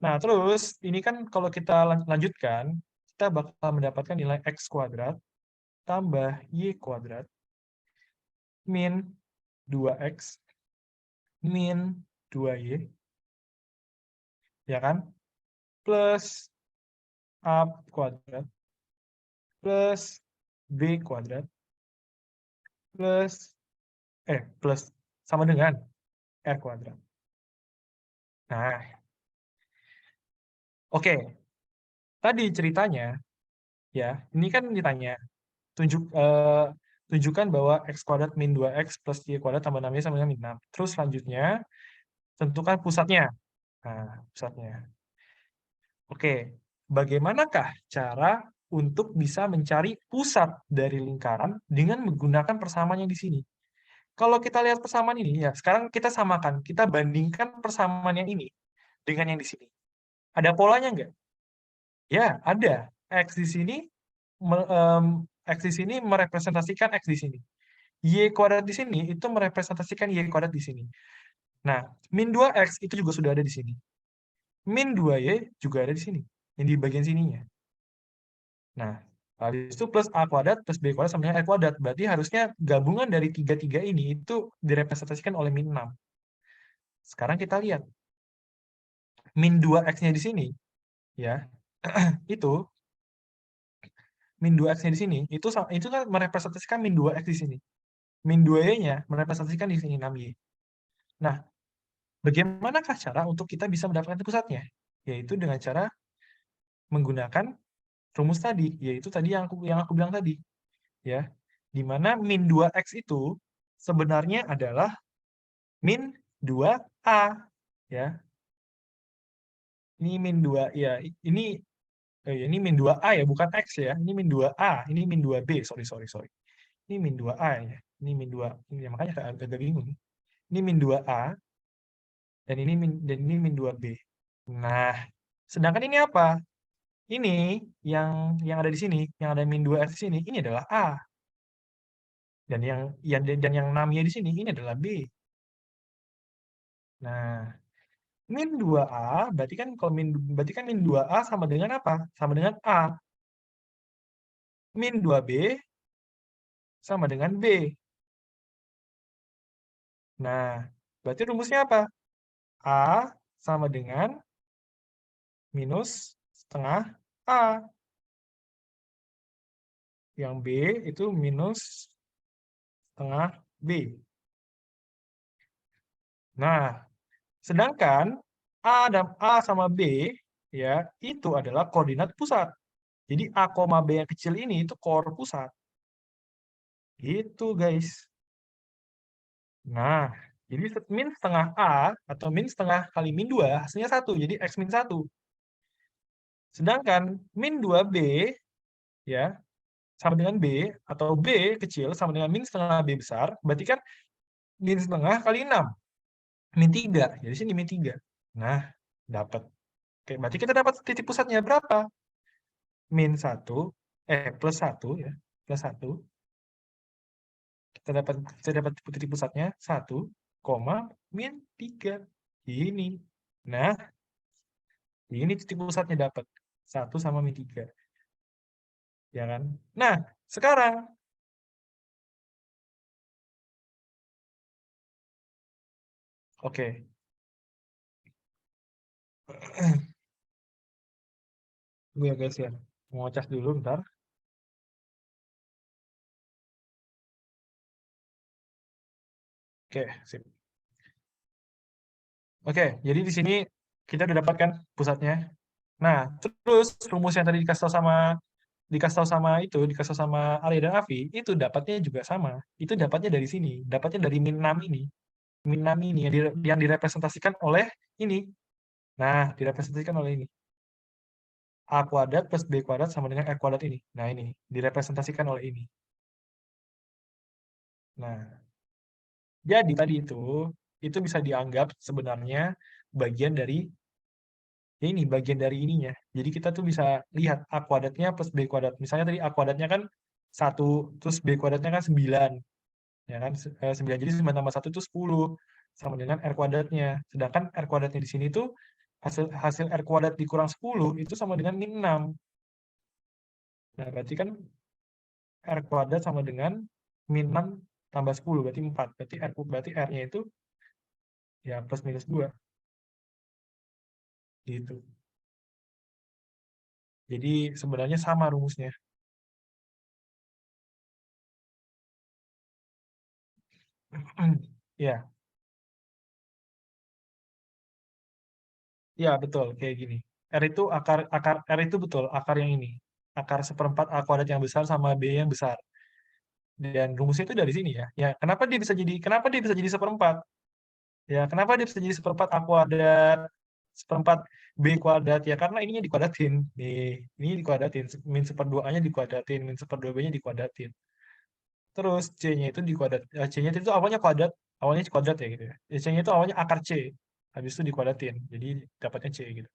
Nah, terus ini kan kalau kita lanjutkan, kita bakal mendapatkan nilai X kuadrat tambah Y kuadrat min 2X min 2Y, ya kan? Plus A kuadrat plus B kuadrat plus sama dengan R kuadrat. Nah, oke. Tadi ceritanya, ya, ini kan ditanya, tunjukkan bahwa X kuadrat min 2X plus Y kuadrat tambah 6Y sama dengan min 6. Terus selanjutnya, tentukan pusatnya. Nah, pusatnya. Oke, bagaimanakah cara untuk bisa mencari pusat dari lingkaran dengan menggunakan persamaan yang di sini? Kalau kita lihat persamaan ini, ya, sekarang kita samakan, kita bandingkan persamaan yang ini dengan yang di sini. Ada polanya nggak? Ya, ada. X di sini, X di sini merepresentasikan X di sini. Y kuadrat di sini itu merepresentasikan Y kuadrat di sini. Nah, min 2X itu juga sudah ada di sini. Min 2Y juga ada di sini, yang di bagian sininya. Nah, habis itu plus A kuadrat plus B kuadrat sama dengan R kuadrat. Berarti harusnya gabungan dari tiga-tiga ini itu direpresentasikan oleh min 6. Sekarang kita lihat. Min 2x-nya di sini, ya, itu min 2x-nya di sini, itu kan merepresentasikan min 2x di sini. Min 2y-nya merepresentasikan di sini 6y. Nah, bagaimanakah cara untuk kita bisa mendapatkan pusatnya? Yaitu dengan cara menggunakan rumus tadi, yaitu tadi yang aku bilang tadi, ya. Di mana min 2x itu sebenarnya adalah min 2a, ya. Ini min 2 ya, ini min 2a ya, bukan x ya. Ini min 2a, ini min 2b, sorry. Ini min 2a ya. Ini min 2. Ini makanya agak bingung. Ini min 2a dan ini min 2b. Nah, sedangkan ini apa? Ini yang ada di sini, yang ada min 2x di sini, ini adalah A. Dan yang 6-nya di sini, ini adalah B. Nah, min 2A berarti kan min 2A sama dengan apa? Sama dengan A. Min 2B sama dengan B. Nah, berarti rumusnya apa? A sama dengan minus setengah A. Yang B itu minus setengah B. Nah, sedangkan A sama B ya itu adalah koordinat pusat. Jadi A, B yang kecil ini itu core pusat. Gitu guys. Nah, jadi min setengah A atau min setengah kali min 2 hasilnya 1. Jadi X min 1. Sedangkan min 2B ya sama dengan B atau B kecil sama dengan min setengah B besar. Berarti kan min setengah kali 6. Min 3. Jadi sini min 3. Nah, dapat. Oke, berarti kita dapat titik pusatnya berapa? Min 1, plus 1 ya, plus 1. Kita dapat titik pusatnya 1, min 3. Ini. Nah, ini titik pusatnya dapat 1 sama min 3. Ya kan? Nah, sekarang oke. Tunggu ya guys ya. Mau cas dulu bentar. Oke, sip. Oke, jadi di sini kita udah dapatkan pusatnya. Nah, terus rumus yang tadi dikasih tahu sama Ali dan Afi, itu dapatnya juga sama. Itu dapatnya dari sini, dapatnya dari min 6 ini. Min 6 ini yang direpresentasikan oleh ini. Nah, direpresentasikan oleh ini. A kuadrat plus B kuadrat sama dengan R kuadrat ini. Nah, ini direpresentasikan oleh ini. Nah, jadi tadi itu bisa dianggap sebenarnya bagian dari bagian dari ininya. Jadi kita tuh bisa lihat A kuadratnya plus B kuadrat. Misalnya tadi A kuadratnya kan 1, terus B kuadratnya kan 9. Ya kan? 9. Jadi 9 tambah 1 itu 10 sama dengan R kuadratnya. Sedangkan R kuadratnya di sini tuh hasil R kuadrat dikurang 10 itu sama dengan min 6. Nah, berarti kan R kuadrat sama dengan min 6 tambah 10 berarti 4. Berarti R-nya itu ya plus minus 2. Gitu. Jadi sebenarnya sama rumusnya. Ya, ya betul kayak gini. R itu R itu betul akar yang ini. Akar seperempat A kuadrat yang besar sama B yang besar. Dan rumusnya itu dari sini ya. Ya, kenapa dia bisa jadi seperempat? Ya, kenapa dia bisa jadi seperempat A kuadrat, seperempat B kuadrat? Ya, karena ininya dikuadratin. Nih, ini dikuadratin. Min seperduanya dikuadratin, min seperdua B-nya dikuadratin. Terus C-nya itu dikuadrat. C-nya itu awalnya kuadrat ya gitu ya. C-nya itu awalnya akar C. Habis itu dikuadratin. Jadi dapatnya C gitu.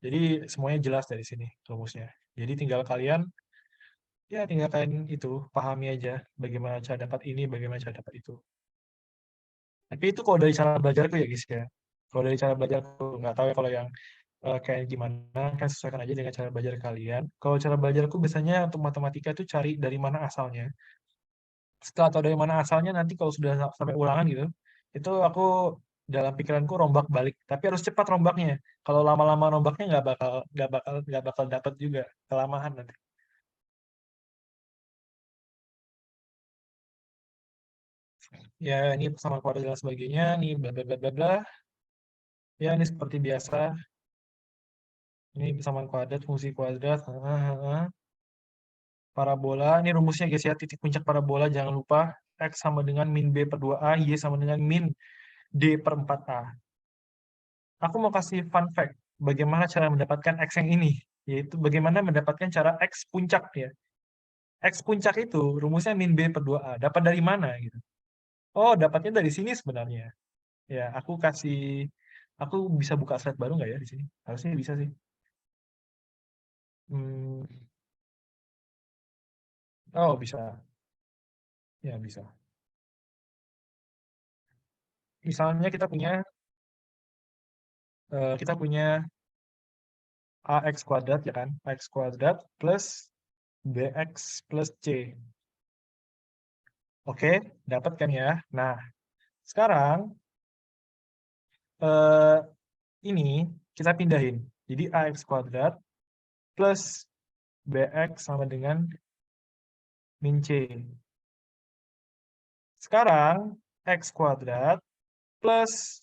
Jadi semuanya jelas dari sini rumusnya. Jadi tinggal kalian itu pahami aja bagaimana cara dapat ini, bagaimana cara dapat itu. Tapi itu kalau dari cara belajarku ya guys ya. Kalau dari cara belajarku nggak tahu ya kalau yang kayak gimana, kan sesuaikan aja dengan cara belajar kalian. Kalau cara belajarku biasanya untuk matematika itu cari dari mana asalnya. Setelah tahu dari mana asalnya, nanti kalau sudah sampai ulangan gitu, itu aku dalam pikiranku rombak balik. Tapi harus cepat rombaknya. Kalau lama-lama rombaknya nggak bakal dapat juga, kelamaan nanti. Ya ini sama kuadrat dan sebagainya, nih bla bla bla bla bla. Ya ini seperti biasa. Ini persamaan kuadrat, fungsi kuadrat. Parabola, ini rumusnya guys ya, titik puncak parabola jangan lupa. X sama dengan min B per 2A, Y sama dengan min D per 4A. Aku mau kasih fun fact, bagaimana cara mendapatkan X yang ini, yaitu bagaimana mendapatkan cara X puncak ya. X puncak itu rumusnya min B per 2A, dapat dari mana gitu. Oh, dapatnya dari sini sebenarnya. Ya, aku bisa buka slide baru nggak ya di sini? Harusnya bisa sih. Hmm, oh, bisa. Ya, bisa. Misalnya kita punya AX kuadrat ya kan, AX kuadrat plus BX plus C. Oke, dapat kan ya. Nah, sekarang eh, ini kita pindahin. Jadi AX kuadrat plus BX sama dengan min C. Sekarang X kuadrat plus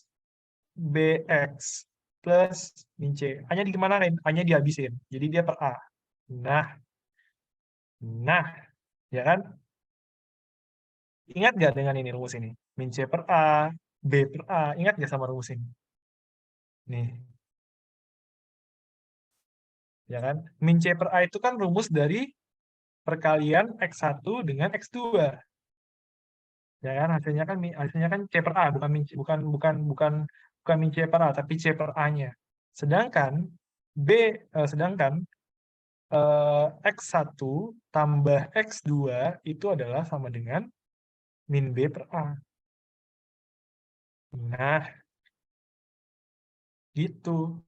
BX plus min C. Hanya dimanain? Hanya dihabisin. Jadi dia per A. Nah, nah, ya kan? Ingat nggak dengan ini rumus ini? Min C per A, B per A. Ingat nggak sama rumus ini? Nih, ya kan? Min C per A itu kan rumus dari perkalian X1 dengan X2. Ya kan? Hasilnya kan C per A, bukan bukan min C per A, tapi C per A-nya. Sedangkan sedangkan X1 tambah X2 itu adalah sama dengan min B per A. Nah, gitu.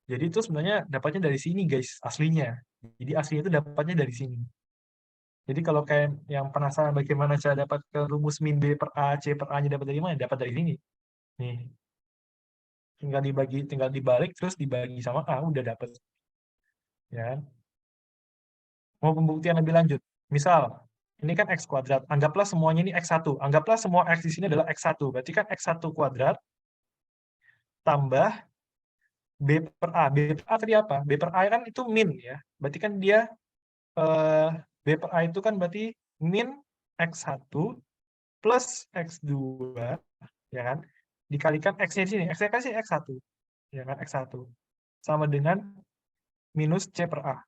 Jadi itu sebenarnya dapatnya dari sini guys, aslinya. Jadi aslinya itu dapatnya dari sini. Jadi kalau kayak yang penasaran bagaimana cara dapat ke rumus min B per A, C per A-nya dapat dari mana? Dapat dari sini. Nih, tinggal dibalik terus dibagi sama A, udah dapat. Ya kan? Mau pembuktian lebih lanjut. Misal, ini kan X kuadrat. Anggaplah semuanya ini X1. Anggaplah semua X di sini adalah X1. Berarti kan X1 kuadrat tambah B per A. B per A tadi apa? B per A kan itu min ya. Berarti kan dia B per A itu kan berarti min X1 plus X2 ya kan? Dikalikan X-nya di sini. X-nya kan sih X1. Ya kan? X1 sama dengan minus C per A.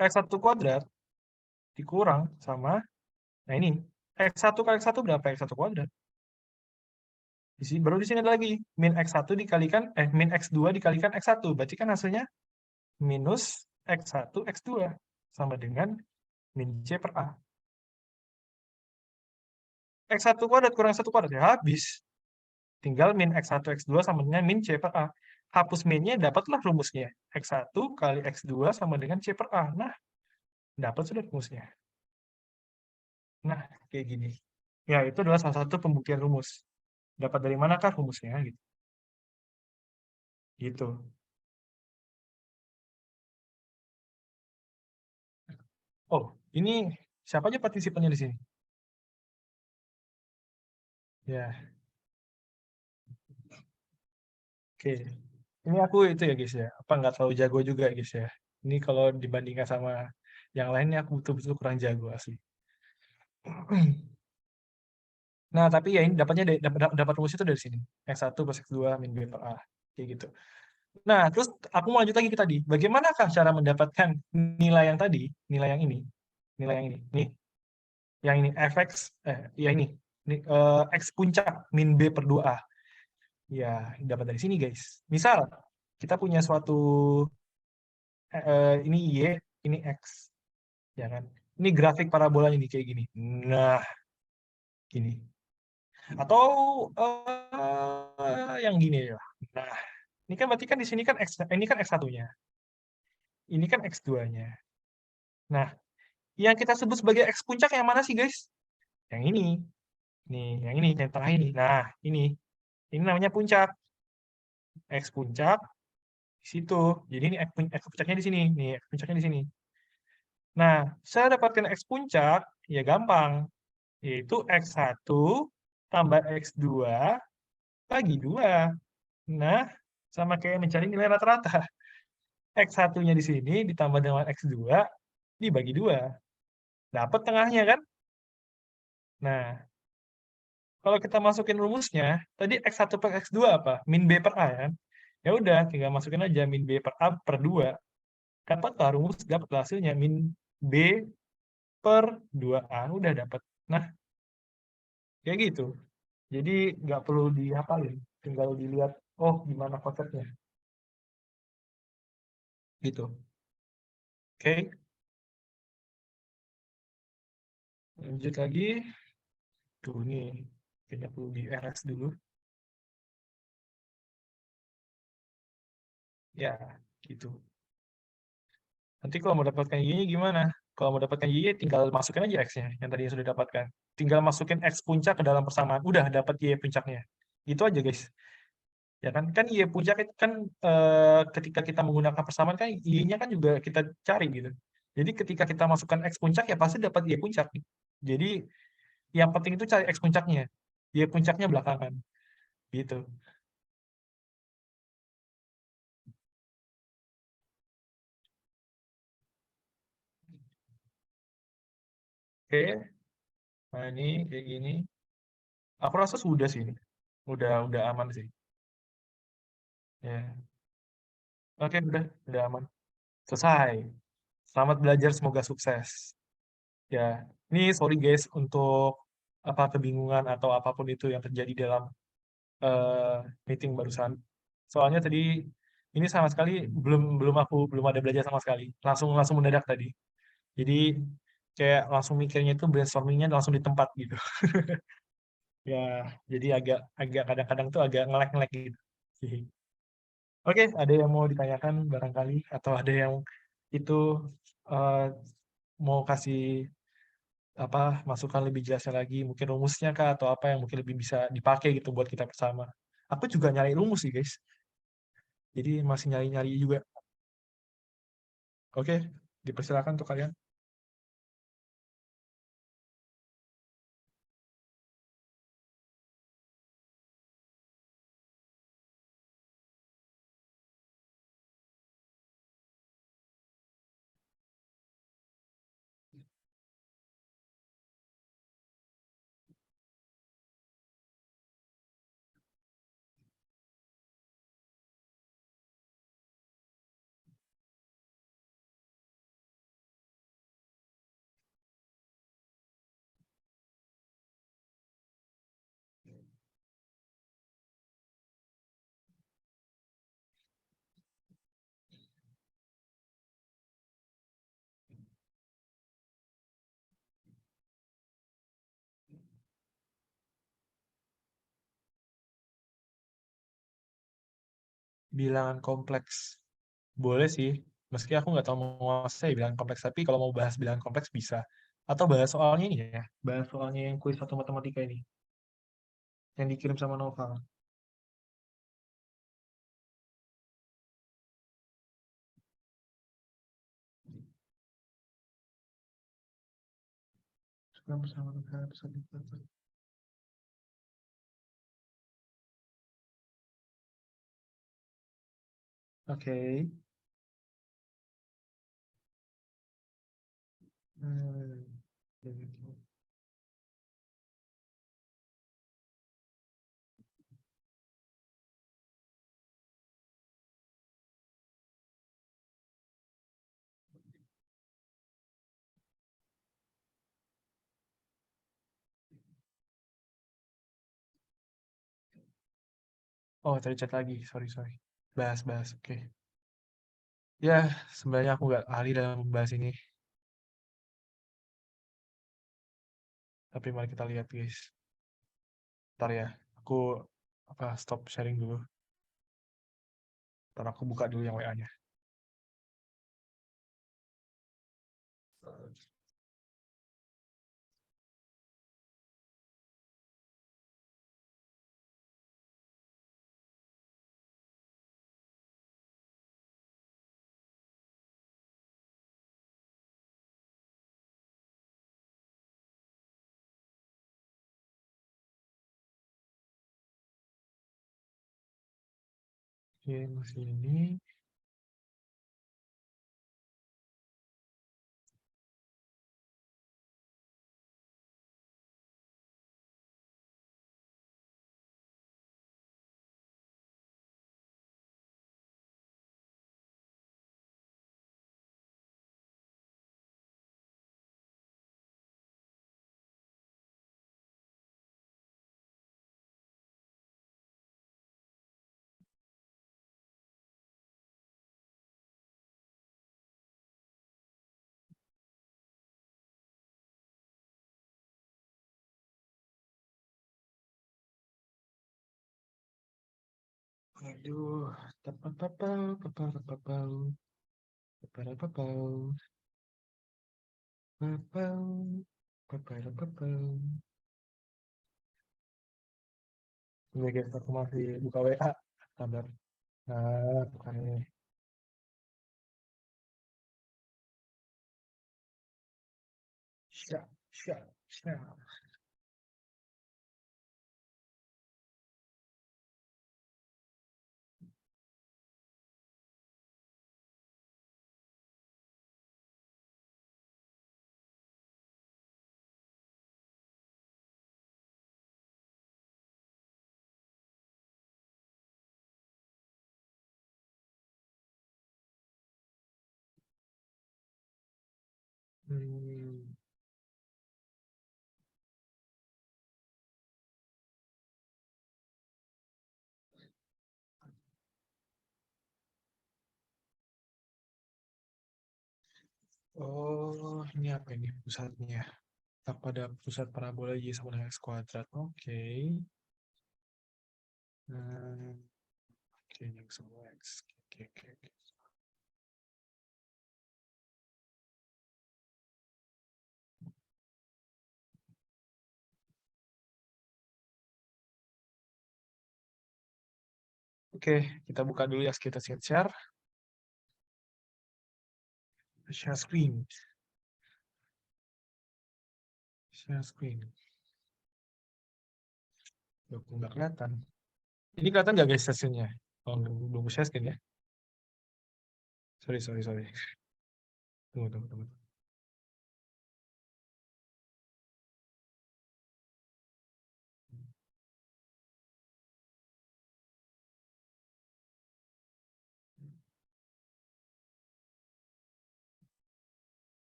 X1 kuadrat dikurang sama, nah ini, X1 kali X1 berapa? X1 kuadrat. Baru di sini ada lagi, min X1 dikalikan, min X2 dikalikan X1. Berarti kan hasilnya minus X1 X2 sama dengan min C per A. X1 kuadrat kurang 1 kuadrat ya habis. Tinggal min X1 X2 sama dengan min C per A. Hapus minnya, dapatlah rumusnya. X1 kali X2 sama dengan C per A. Nah, dapat sudah rumusnya. Nah, kayak gini. Ya, itu adalah salah satu pembuktian rumus. Dapat dari manakah rumusnya? Gitu. Gitu. Oh, ini siapa aja partisipannya di sini? Ya, oke. Ini aku itu ya guys ya. Apa nggak terlalu jago juga guys ya. Ini kalau dibandingkan sama yang lainnya aku betul-betul kurang jago asli. Nah, tapi ya ini dapatnya dapat rumus itu dari sini. X1 plus X2 min B per A. Kayak gitu. Nah, terus aku mau lanjut lagi ke tadi. Bagaimanakah cara mendapatkan nilai yang tadi? Nilai yang ini. Nilai yang ini. Nih, yang ini fx, ya ini. X puncak min B per 2A. Ya, dapat dari sini guys. Misal, kita punya suatu, ini Y, ini X. Ya kan? Ini grafik parabola ini kayak gini. Nah, gini. Atau yang gini ya. Nah, Ini kan berarti kan di sini kan X, ini kan X1-nya. Ini kan X2-nya. Nah, yang kita sebut sebagai X puncak yang mana sih, guys? Yang ini. Nih, yang ini, yang tengah ini. Nah, ini. Ini namanya puncak. X puncak di situ. Jadi ini X puncaknya di sini. Nih, X puncaknya di sini. Nah, saya dapatkan X puncak, ya gampang. Yaitu X1 tambah X2 bagi 2. Nah, sama kayak mencari nilai rata-rata. X1-nya di sini ditambah dengan X2 dibagi 2. Dapat tengahnya kan? Nah, kalau kita masukin rumusnya, tadi X1 per X2 apa? Min B per A kan? Ya udah, tinggal masukin aja min B per A per 2. Dapatlah rumus, dapatlah hasilnya min B per 2A. Udah dapat. Nah, kayak gitu. Jadi nggak perlu dihafalin, tinggal dilihat, oh gimana konsepnya. Gitu. Oke, lanjut lagi. Tuh nih, kayaknya perlu di RS dulu. Ya, gitu. Nanti kalau mau dapatkan Y gimana? Kalau mau dapatkan Y tinggal masukin aja X-nya yang tadi sudah dapatkan. Tinggal masukin X puncak ke dalam persamaan. Udah dapat Y puncaknya. Itu aja guys. Ya kan? Kan Y puncak itu kan ketika kita menggunakan persamaan kan Y-nya kan juga kita cari gitu. Jadi ketika kita masukkan X puncak ya pasti dapat Y puncak. Jadi yang penting itu cari X puncaknya. Y puncaknya belakangan. Gitu. Oke. Nah ini kayak gini. Aku rasa sudah sih ini. Udah aman sih. Ya. Oke, udah aman. Selesai. Selamat belajar, semoga sukses. Ya, ini sorry guys untuk apa kebingungan atau apapun itu yang terjadi dalam eh, meeting barusan. Soalnya tadi ini sama sekali belum belum aku belum ada belajar sama sekali. Langsung langsung mendadak tadi. Jadi kayak langsung mikirnya itu brainstormingnya langsung di tempat gitu. Ya, jadi agak agak kadang-kadang tuh agak ngelek-ngelek gitu. Oke, ada yang mau ditanyakan barangkali atau ada yang itu eh, mau kasih apa masukan lebih jelasnya lagi, mungkin rumusnya kah atau apa yang mungkin lebih bisa dipakai gitu buat kita bersama. Aku juga nyari rumus sih guys, jadi masih nyari-nyari juga. Oke, dipersilakan untuk kalian. Bilangan kompleks, boleh sih. Meski aku nggak tahu mau menguasai bilangan kompleks, tapi kalau mau bahas bilangan kompleks bisa. Atau bahas soalnya ini ya, bahas soalnya yang kuis satu matematika ini, yang dikirim sama Nova. Suka bersama negara besar di Oke. Hmm. Oh, tadi chat lagi. Sorry, sorry. Bahas-bahas. Oke. Ya, sebenarnya aku nggak ahli dalam membahas ini. Tapi mari kita lihat, guys. Ntar ya. Aku apa stop sharing dulu. Ntar aku buka dulu yang WA-nya. Oke, masih ini. Aduh, tapapapau, paparapapau, paparapapau, papau, paparapapau. Ini guys, aku masih buka WA. Sabar. Nah, bukan ini. Syak, syak, syak. Hmm. Oh, ini apa ini pusatnya? Tak pada pusat parabola Y sama dengan X kuadrat. Oke. Hmm, oke, yang sama X. Oke, oke, oke. Oke, kita buka dulu ya, kita share. Share screen. Share screen. Loh, kok nggak kelihatan. Ini kelihatan nggak guys hasilnya? Oh, belum share screen ya? Sorry, sorry, sorry. Tunggu, tunggu, tunggu.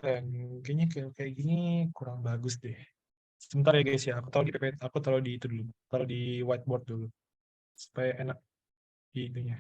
Keren. Kayaknya kayak gini kurang bagus deh. Sebentar ya guys ya, aku taruh di PPT, aku taruh di itu dulu, taruh di whiteboard dulu, supaya enak di itunya.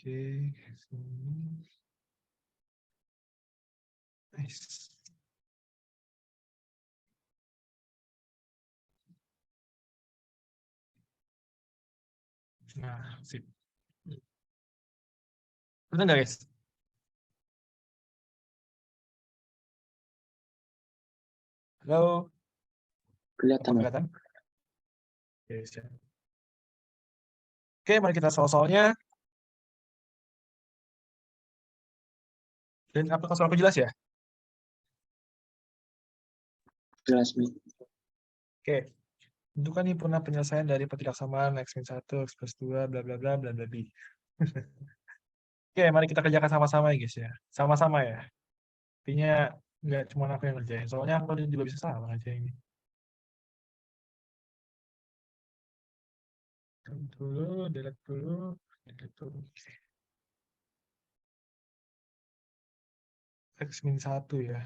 Oke, sini. Nice. Nah, sip. Betul nggak, guys? Halo, apa Kelihatan, Mas. kelihatan? Oke, siap. Oke, mari kita soal-soalnya. Dan apakah soal aku jelas ya? Jelas, Mi. Oke. Tentukan himpunan penyelesaian dari pertidaksamaan X min 1, X plus 2, bla bla bla bla bla bla. Oke, mari kita kerjakan sama-sama ya guys ya. Sama-sama ya. Intinya nggak cuma aku yang ngerjain. Soalnya aku juga bisa salah ngerjain ini. Delete dulu. X min 1 ya.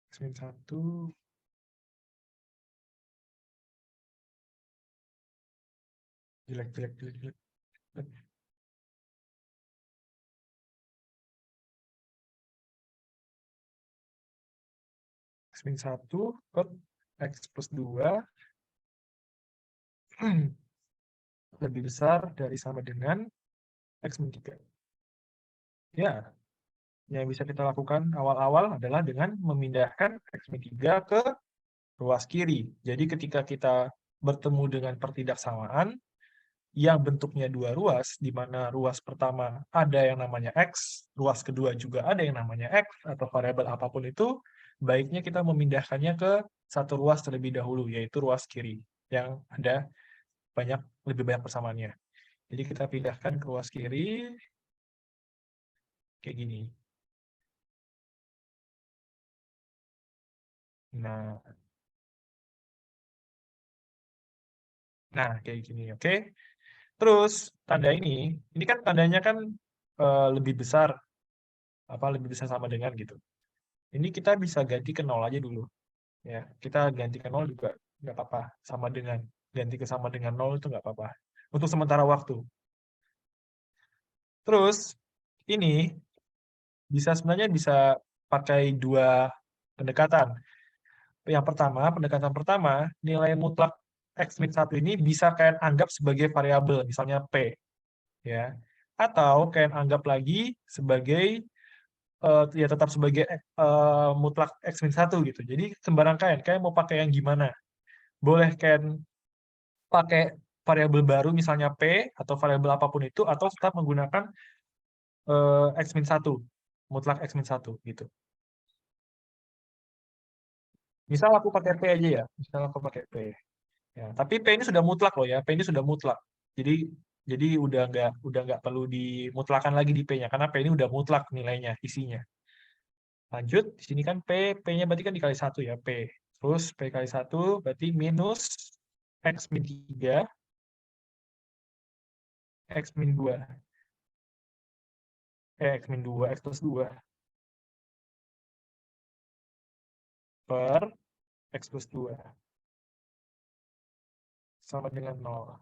X min 1. Jelek. X min 1 per X plus 2 lebih besar dari sama dengan X min 3. Ya, yang bisa kita lakukan awal-awal adalah dengan memindahkan X min 3 ke ruas kiri. Jadi ketika kita bertemu dengan pertidaksamaan yang bentuknya dua ruas, di mana ruas pertama ada yang namanya X, ruas kedua juga ada yang namanya X, atau variabel apapun itu, baiknya kita memindahkannya ke satu ruas terlebih dahulu, yaitu ruas kiri, yang ada lebih banyak persamaannya. Jadi kita pindahkan ke ruas kiri, kayak gini. Nah, kayak gini, oke? Terus tanda ini kan tandanya kan lebih besar, lebih besar sama dengan gitu. Ini kita bisa ganti ke 0 aja dulu, ya. Kita ganti ke 0 juga nggak apa-apa, sama dengan ganti ke sama dengan 0 itu nggak apa-apa. Untuk sementara waktu. Terus ini sebenarnya bisa pakai dua pendekatan. Yang pertama, pendekatan pertama, nilai mutlak X min 1 ini bisa kalian anggap sebagai variabel, misalnya P. Ya, atau kalian anggap lagi sebagai ya tetap sebagai mutlak X min 1 gitu. Jadi sembarang kalian mau pakai yang gimana? Boleh kalian pakai variabel baru misalnya P atau variabel apapun itu, atau tetap menggunakan X min 1, mutlak X min 1 gitu. Misal aku pakai P aja ya, misal aku pakai P. Ya, tapi P ini sudah mutlak loh ya, P ini sudah mutlak. Jadi udah nggak perlu dimutlakan lagi di P-nya, karena P ini udah mutlak nilainya, isinya. Lanjut, di sini kan P-nya berarti kan dikali 1 ya, P. Terus P kali 1 berarti minus X min 3, X min 2. X min 2, X plus 2 per X plus 2 sama dengan 0.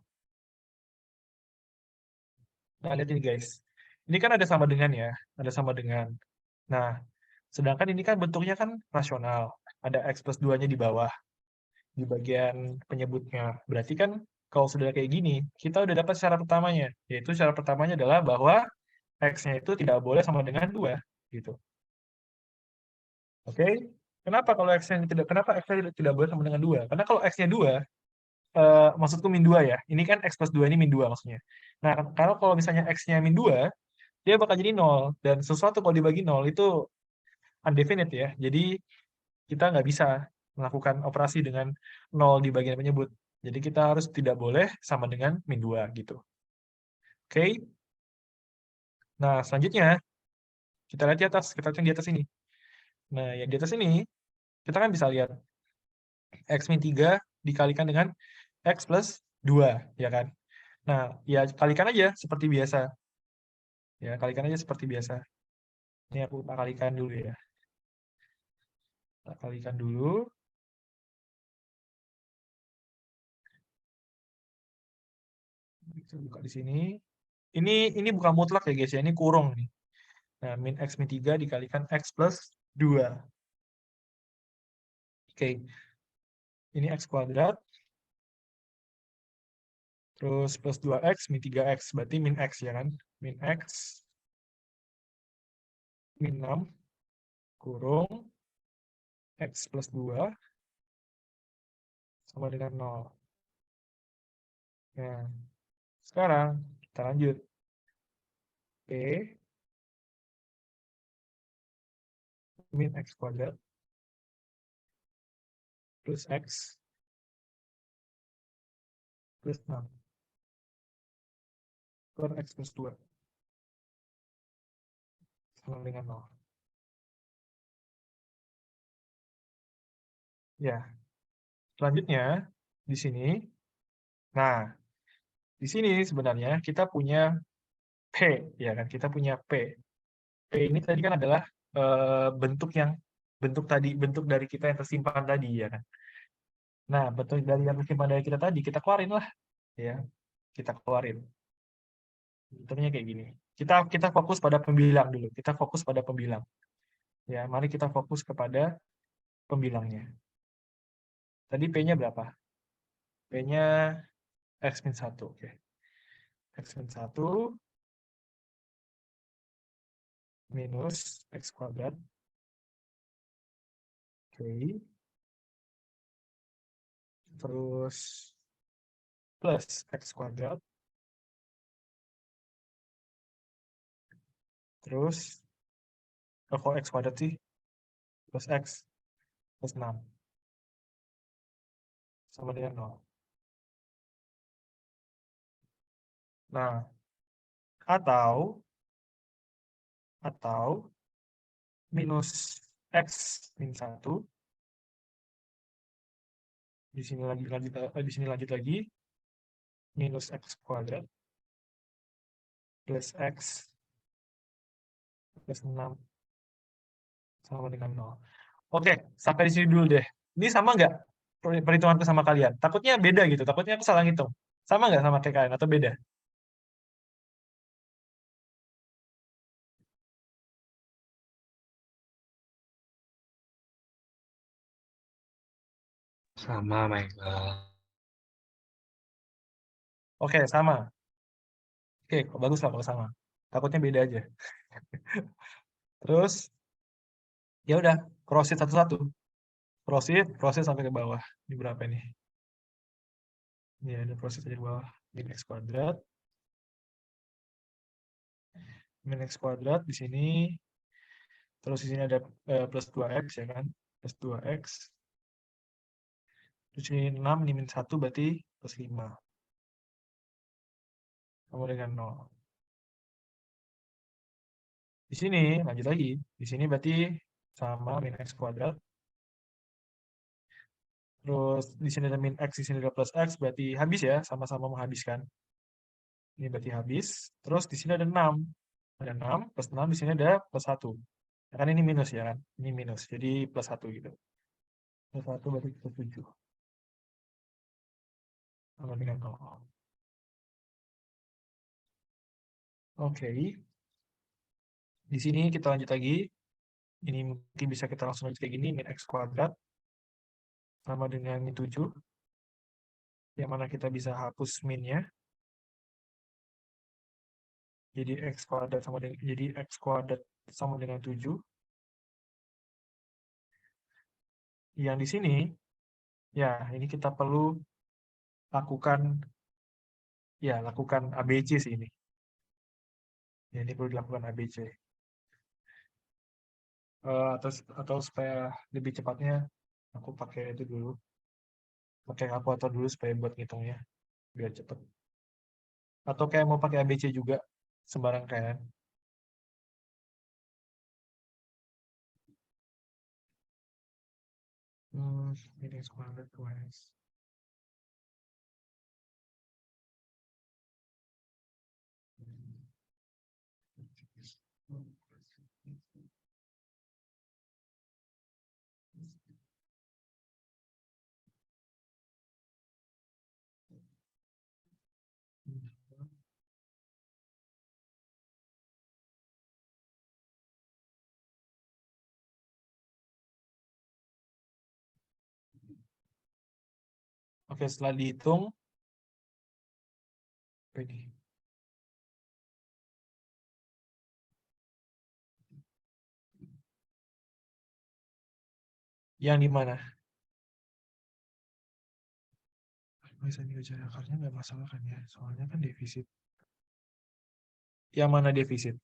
Nah, lihat ini guys. Ini kan ada sama dengan ya, ada sama dengan. Nah, sedangkan ini kan bentuknya kan rasional. Ada X plus 2-nya di bawah, di bagian penyebutnya. Berarti kan kalau sudah kayak gini, kita udah dapat syarat pertamanya. Yaitu syarat pertamanya adalah bahwa X-nya itu tidak boleh sama dengan 2. Gitu. Oke? Kenapa kalau kenapa X-nya tidak boleh sama dengan 2? Karena kalau X-nya 2, maksudku min 2 ya. Ini kan X plus 2 ini min 2 maksudnya. Nah, kalau misalnya X-nya min 2, dia bakal jadi 0. Dan sesuatu kalau dibagi 0 itu undefinite ya. Jadi kita nggak bisa melakukan operasi dengan 0 di bagian penyebut. Jadi kita harus tidak boleh sama dengan min 2 gitu. Oke? Nah, selanjutnya kita lihat di atas, kita lihat yang di atas ini. Nah, yang di atas ini kita kan bisa lihat X min 3 dikalikan dengan X plus 2, ya kan? Nah, ya kalikan aja seperti biasa. Ya, kalikan aja seperti biasa. Ini aku kalikan dulu ya. Kita kalikan dulu. Kita buka di sini. Ini bukan mutlak ya guys ya, ini kurung nih. Nah, min X min 3 dikalikan X plus 2. Oke. Ini X kuadrat Terus plus 2x, min 3x. Berarti min x ya kan? Min x, min 6, kurung, x plus 2, sama dengan 0. Nah, sekarang kita lanjut. P min x kuadrat plus x plus 6 per x plus 2 sama dengan 0. Ya, selanjutnya di sini. Nah, di sini sebenarnya kita punya P, ya kan? Kita punya P. P ini tadi kan adalah bentuk dari kita yang tersimpan tadi, ya kan? Nah, bentuk dari yang tersimpan dari kita tadi kita keluarin lah, ya. Kita keluarin. Bentuknya kayak gini. Kita fokus pada pembilang dulu. Kita fokus pada pembilang. Ya, mari kita fokus kepada pembilangnya. Tadi P-nya berapa? P-nya x min 1. Oke. X min 1 minus x kuadrat. Oke. Terus plus x kuadrat. Terus, kok x kuadrat sih? Plus x plus 6. Sama dengan 0. Nah, atau minus x min 1. Di sini lanjut lagi. Minus x kuadrat plus x plus 6 sama dengan 0. Oke, sampai di sini dulu deh. Ini sama nggak perhitunganku sama kalian? Takutnya beda gitu, takutnya aku salah ngitung. Sama nggak sama kayak kalian, atau beda? Sama, Michael. Oke, sama. Oke, bagus lah kalau sama. Takutnya beda aja. Terus, ya udah, proceed satu-satu. Proceed sampai ke bawah. Ini berapa nih? Ini ada proceed aja ke bawah. Min x kuadrat. Min x kuadrat di sini. Terus di sini ada plus 2x ya kan? Plus 2x. Terus ini 6, ini min 1 berarti plus 5. Sama dengan 0. Di sini, lanjut lagi. Di sini berarti sama min x kuadrat. Terus di sini ada min x, di sini ada plus x, berarti habis ya, sama-sama menghabiskan. Ini berarti habis. Terus di sini ada 6. Ada 6, plus 6, di sini ada plus 1. Ya kan ini minus ya kan? Ini minus, jadi plus 1 gitu. Plus 1 berarti plus 7. Sama dengan 0. Oke. Di sini kita lanjut lagi. Ini mungkin bisa kita langsung lanjut kayak gini, min x kuadrat sama dengan min 7. Yang mana kita bisa hapus minnya. Jadi x kuadrat sama dengan 7. Yang di sini, ya ini kita perlu lakukan ABC sih ini. Ya, ini perlu dilakukan ABC. Atau supaya lebih cepatnya, aku pakai itu dulu. Pakai kalkulator dulu supaya buat ngitungnya, biar cepet. Atau kayak mau pakai ABC juga, sembarang kayak. Ini kuadrat 2x. Oke, setelah dihitung, Apa ini? Yang di mana? Misalnya nilai akarnya nggak masalah kan ya, soalnya kan defisit. Yang mana defisit?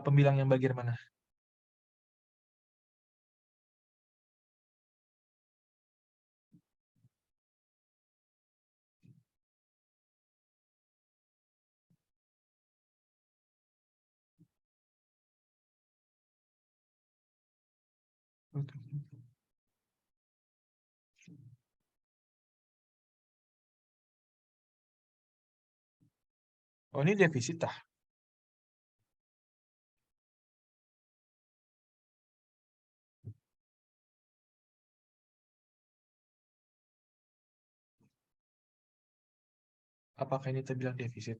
Pembilang yang bagian mana? Oh, ini defisit tah? Apakah ini terbilang defisit?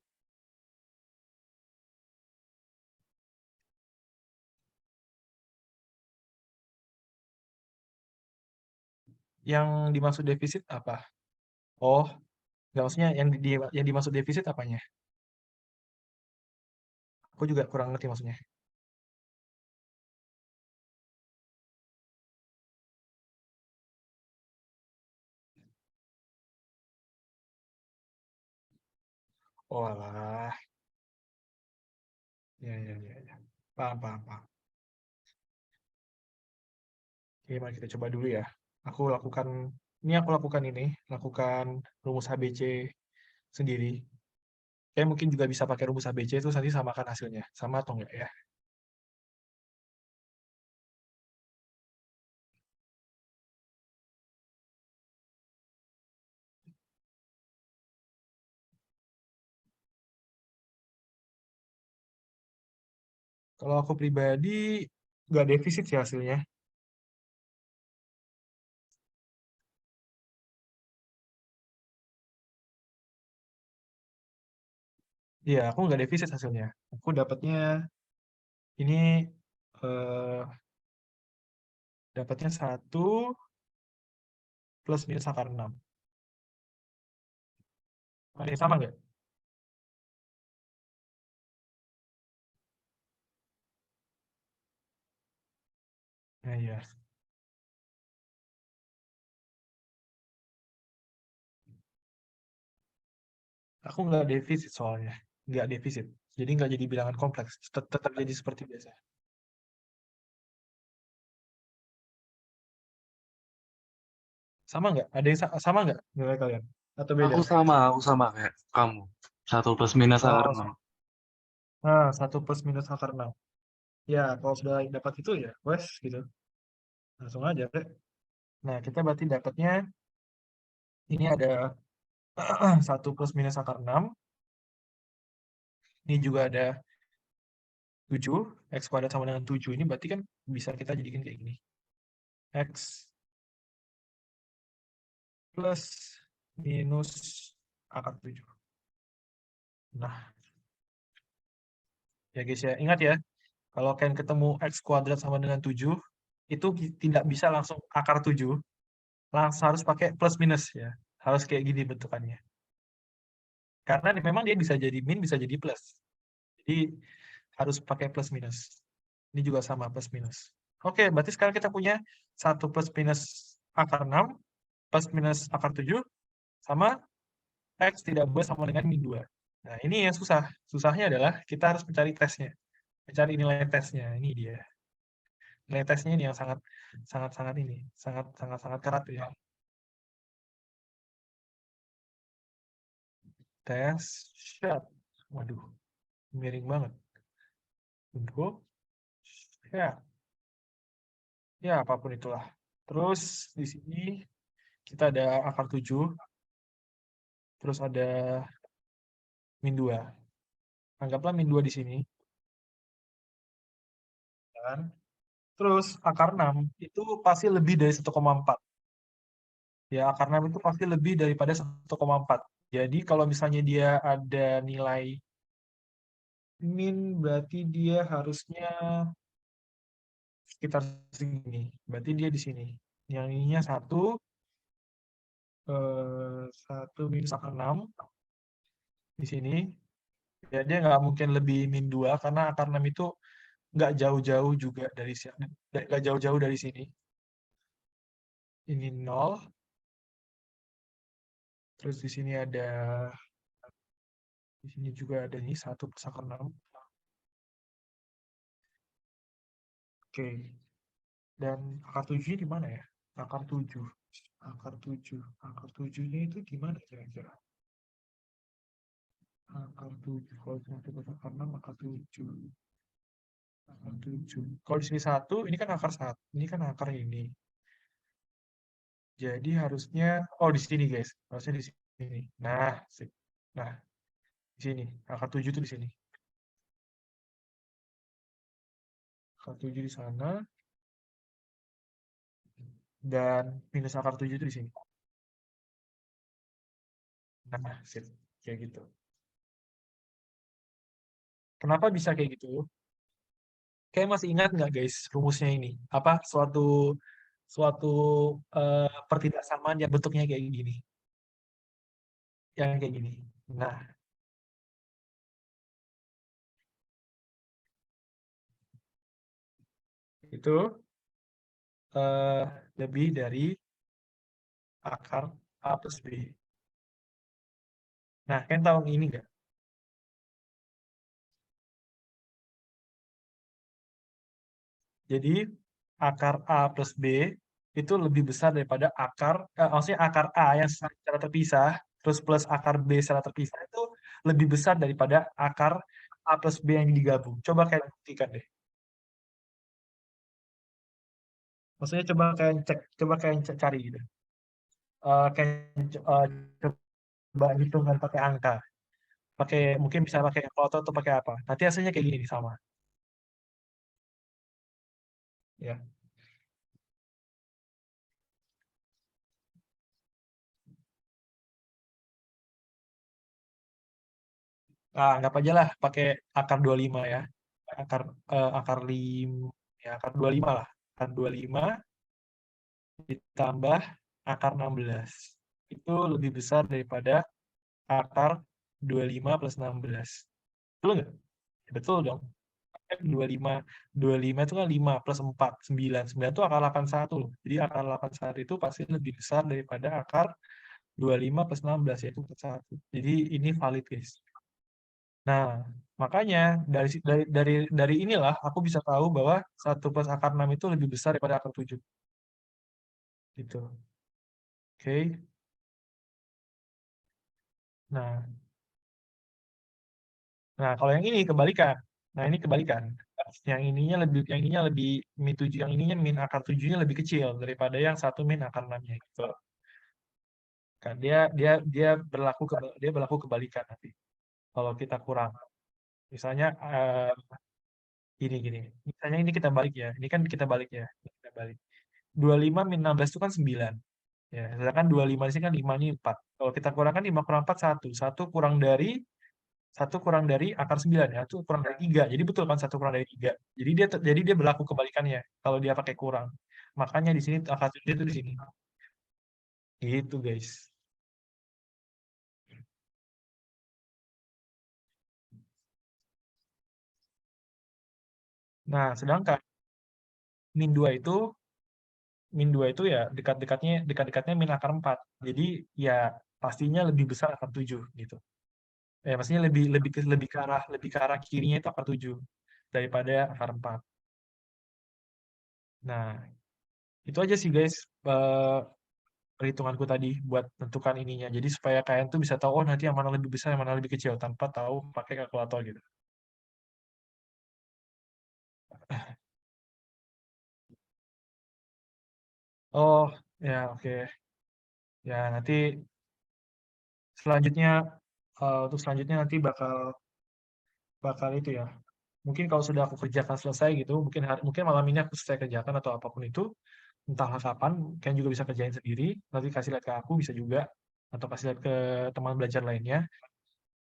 Yang dimaksud defisit apa? Oh, nggak, maksudnya yang dimaksud defisit apanya? Aku juga kurang ngerti maksudnya. Oh alah, ya ya ya ya. Paham paham paham. Oke, mari kita coba dulu ya. Aku lakukan ini, lakukan rumus ABC sendiri. Kayak mungkin juga bisa pakai rumus ABC itu nanti samakan hasilnya. Sama atau enggak ya? Kalau aku pribadi nggak defisit sih hasilnya. Iya, aku nggak defisit hasilnya. Aku dapatnya ini eh, dapatnya 1 plus minus akar 6. Ada yang sama nggak? Nah, iya. Aku nggak defisit soalnya. Nggak defisit. Jadi nggak jadi bilangan kompleks. Tetap jadi seperti biasa. Sama nggak? Ada yang sama nggak nilai kalian? Atau beda? Aku sama kayak kamu. 1 plus minus akar 6. Oh, nah, 1 plus minus akar 6. Ya, kalau sudah dapat itu ya, wes gitu. Langsung aja, Rek. Nah, kita berarti dapatnya ini ada 1 plus minus akar 6. Ini juga ada 7. X kuadrat sama dengan 7. Ini berarti kan bisa kita jadikan kayak gini. X plus minus akar 7. Nah, ya guys ya, ingat ya, kalau kalian ketemu X kuadrat sama dengan 7, itu tidak bisa langsung akar 7, langsung harus pakai plus minus ya. Harus kayak gini bentukannya. Karena memang dia bisa jadi min, bisa jadi plus. Jadi harus pakai plus minus. Ini juga sama plus minus. Oke, berarti sekarang kita punya 1 plus minus akar 6 plus minus akar 7 sama X tidak boleh sama dengan min 2. Nah, ini yang susah. Susahnya adalah kita harus mencari tesnya. Mencari nilai tesnya. Ini dia. Nilai tesnya ini yang sangat sangat sangat ini, sangat sangat sangat kerat ya. Tes shot. Waduh, miring banget. Untuk ya, ya apapun itulah. Terus di sini kita ada akar 7, terus ada min 2. Anggaplah min 2 di sini, kan? Terus akar 6 itu pasti lebih dari 1,4. Ya, akar 6 itu pasti lebih daripada 1,4. Jadi kalau misalnya dia ada nilai min, berarti dia harusnya sekitar segini. Berarti dia di sini. Yang ininya 1 minus akar 6 di sini. Ya, dia nggak mungkin lebih min 2 karena akar 6 itu nggak jauh-jauh juga dari sini. Nggak jauh-jauh dari sini. Ini 0. Terus di sini ada, di sini juga ada ini 1 plus akar 6. Oke. Dan akar 7 di mana ya? Akar 7. Akar 7. Akar 7-nya itu di mana kira-kira? Akar 7. Kalau 1 plus akar 6, akar 7. Akar 7. Kalau di sini 1, ini kan akar 1. Ini kan akar ini. Jadi harusnya, oh di sini guys. Harusnya di sini. Nah, sip. Nah, di sini. Akar 7 itu di sini. Akar 7 di sana. Dan minus akar 7 itu di sini. Nah, sip. Kayak gitu. Kenapa bisa kayak gitu? Kayak masih ingat nggak guys rumusnya ini? Apa suatu suatu pertidaksamaan yang bentuknya kayak gini, yang kayak gini. Nah, itu eh, lebih dari akar A plus B. Nah, kalian tahu ini nggak? Jadi akar A plus B itu lebih besar daripada maksudnya akar A yang secara terpisah, terus plus akar B secara terpisah itu lebih besar daripada akar A plus B yang digabung. Coba kalian buktikan deh. Maksudnya coba kalian cari gitu. Kayak coba hitungan pakai angka. Mungkin bisa pakai kalkulator atau pakai apa. Nanti hasilnya kayak gini sama. Ya. Nah, anggap aja lah pakai akar 25 ya. Akar 5 ya, akar 25 lah. Akar 25 ditambah akar 16. Itu lebih besar daripada akar 25 plus 16. Betul nggak? Ya, betul dong. Kan 25 itu kan 5 plus 4, 9. 9 itu akar 81 loh. Jadi akar 81 itu pasti lebih besar daripada akar 25 plus 16, yaitu 41. Jadi ini valid, guys. Nah, makanya dari inilah aku bisa tahu bahwa 1 plus akar 6 itu lebih besar daripada akar 7. Gitu. Oke. Nah, nah kalau yang ini kebalikan. Nah, ini kebalikan. Yang ininya lebih min 7, yang ininya min akar 7-nya lebih kecil daripada yang 1 min akar 6-nya gitu. Kan dia berlaku kebalikan nanti. Kalau kita kurang. Misalnya gini gini. Misalnya ini kita balik ya. Ini kan kita balik ya. Kita balik. 25 min 16 itu kan 9. Ya, sedangkan 25 di sini kan 5 ini 4. Kalau kita kurangkan 5 kurang 4 1. 1 kurang dari akar 9 ya. Itu kurang dari 3. Jadi betul kan 1 kurang dari 3. Jadi dia berlaku kebalikannya kalau dia pakai kurang. Makanya di sini akar 7 itu di sini. Gitu, guys. Nah, sedangkan min 2 itu ya dekat-dekatnya min akar 4. Jadi ya pastinya lebih besar akar 7 gitu. Maksudnya lebih ke arah kirinya itu akar 7 daripada akar 4. Nah, itu aja sih guys perhitunganku tadi buat tentukan ininya. Jadi supaya kalian tuh bisa tahu oh nanti yang mana lebih besar, yang mana lebih kecil tanpa tahu pakai kalkulator gitu. Oh, ya oke. Ya nanti selanjutnya untuk selanjutnya nanti bakal bakal itu ya. Mungkin kalau sudah aku kerjakan selesai gitu, mungkin malam ini aku selesai kerjakan atau apapun itu, entah kapan, kalian juga bisa kerjain sendiri, nanti kasih lihat ke aku bisa juga, atau kasih lihat ke teman belajar lainnya,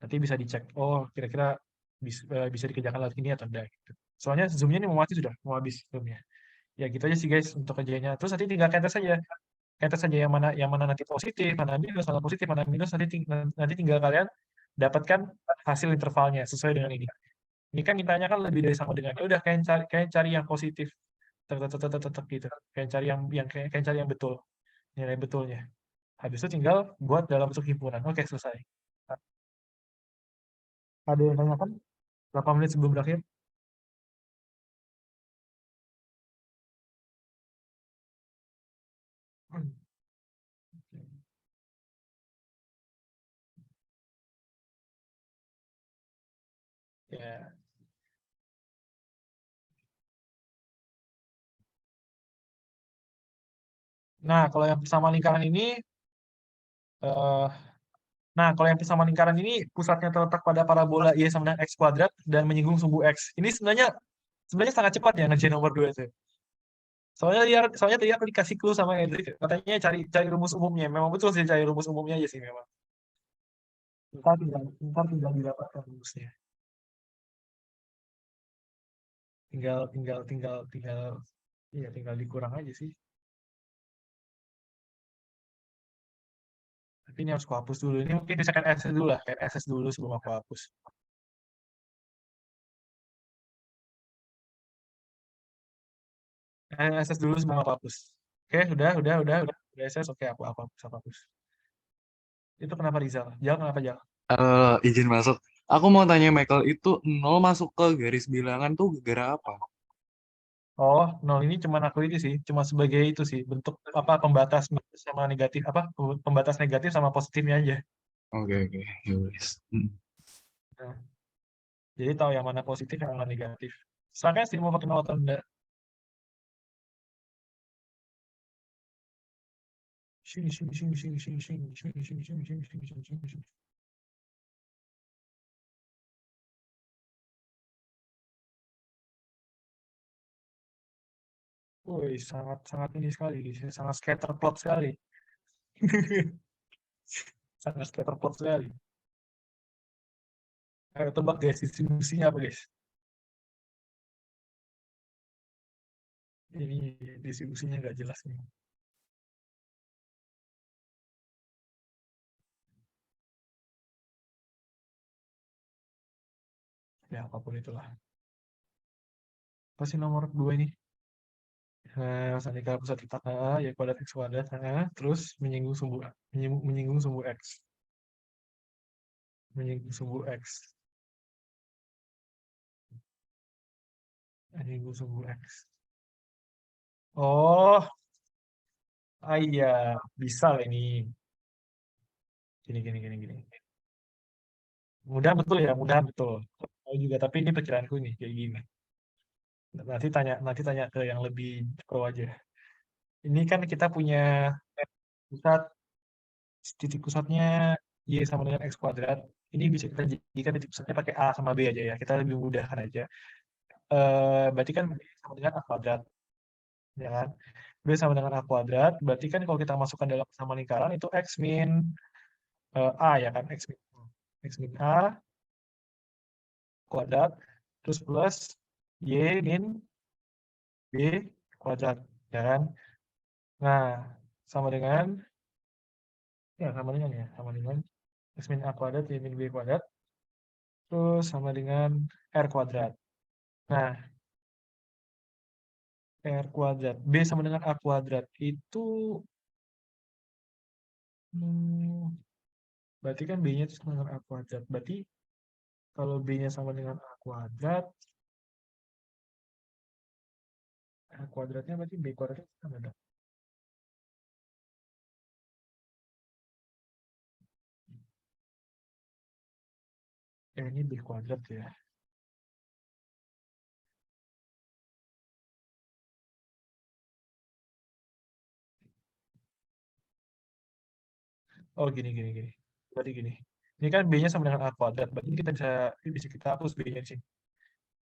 nanti bisa dicek, oh kira-kira bisa dikerjakan lewat ini atau enggak gitu. Soalnya Zoom-nya ini mau mati sudah, mau habis Zoom-nya. Ya gitu aja sih guys untuk kerjanya. Terus nanti tinggal Catet saja yang mana nanti positif, mana positif, mana minus, nanti tinggal kalian dapatkan hasil intervalnya sesuai dengan ini. Ini kan mintanya kan lebih dari sama dengan, ya udah kalian cari yang positif, tek gitu. Kalian cari kalian cari yang betul, nilai betulnya. Habis itu tinggal buat dalam bentuk himpunan. Oke, selesai. Ada yang tanyakan? Berapa menit sebelum berakhir? Ya. Nah, kalau yang persamaan lingkaran ini, eh, kalau yang persamaan lingkaran ini pusatnya terletak pada parabola y sama dengan x kuadrat dan menyinggung sumbu x. Ini sebenarnya sangat cepat ya ngerjain nomor 2 itu. Soalnya tadi aku dikasih clue sama Edric, katanya cari cari rumus umumnya. Memang betul sih cari rumus umumnya aja sih memang. Ntar tinggal didapatkan rumusnya. Tinggal tinggal tinggal tinggal iya tinggal dikurang aja sih. Tapi ini harus aku hapus dulu. Ini mungkin misalkan SS dulu lah, kayak SS dulu sebelum aku hapus. SS dulu sebelum aku hapus. Oke, udah SS. Oke, aku hapus. Itu kenapa Rizal? Jal kenapa Jal? Izin masuk. Aku mau tanya Michael, itu nol masuk ke garis bilangan tuh gara apa? Oh, nol ini cuma aku ini sih, cuma sebagai itu sih, bentuk apa pembatas sama negatif apa pembatas negatif sama positifnya aja. Oke, oke. Ya wis. Nah, jadi tahu yang mana positif, yang mana negatif. Sekarang sih mau pakai nol atau enggak? Sini. Wih, sangat sangat ini sekali, sangat scatter plot sekali. Sangat scatter plot sekali. Ayo tebak guys, distribusinya apa guys? Ini distribusinya nggak jelas nih. Ya apapun itulah. Apa sih nomor 2 ini? Sandika pusat letak ya kuadrat x kuadrat, terus menyinggung sumbu x, menyinggung sumbu x, menyinggung sumbu x. Oh, iya, bisa lah ini. Gini. Mudah betul ya, mudah betul. Tahu juga, tapi ini perkiraanku nih kayak gini. Nanti tanya ke yang lebih pro aja. Ini kan kita punya pusat, titik pusatnya y sama dengan x kuadrat. Ini bisa kita jadikan titik pusatnya pakai a sama b aja ya. Kita lebih mudahkan aja. Berarti kan B sama dengan A kuadrat, ya kan? B sama dengan A kuadrat, berarti kan kalau kita masukkan dalam sama lingkaran itu X min A ya kan? X min A kuadrat, terus plus Y min B kuadrat, ya kan? Nah, sama dengan, sama dengan X min A kuadrat, Y min B kuadrat, terus sama dengan R kuadrat. Nah, R kuadrat, B sama dengan A kuadrat, itu hmm, berarti kan B-nya itu sama dengan A kuadrat. Berarti kalau B-nya sama dengan A kuadrat, A kuadratnya berarti B kuadratnya sama dong. Ini B kuadrat ya. Oh gini. Berarti gini. Ini kan B-nya sama dengan A kuadrat. Berarti ini bisa kita hapus B-nya di sini.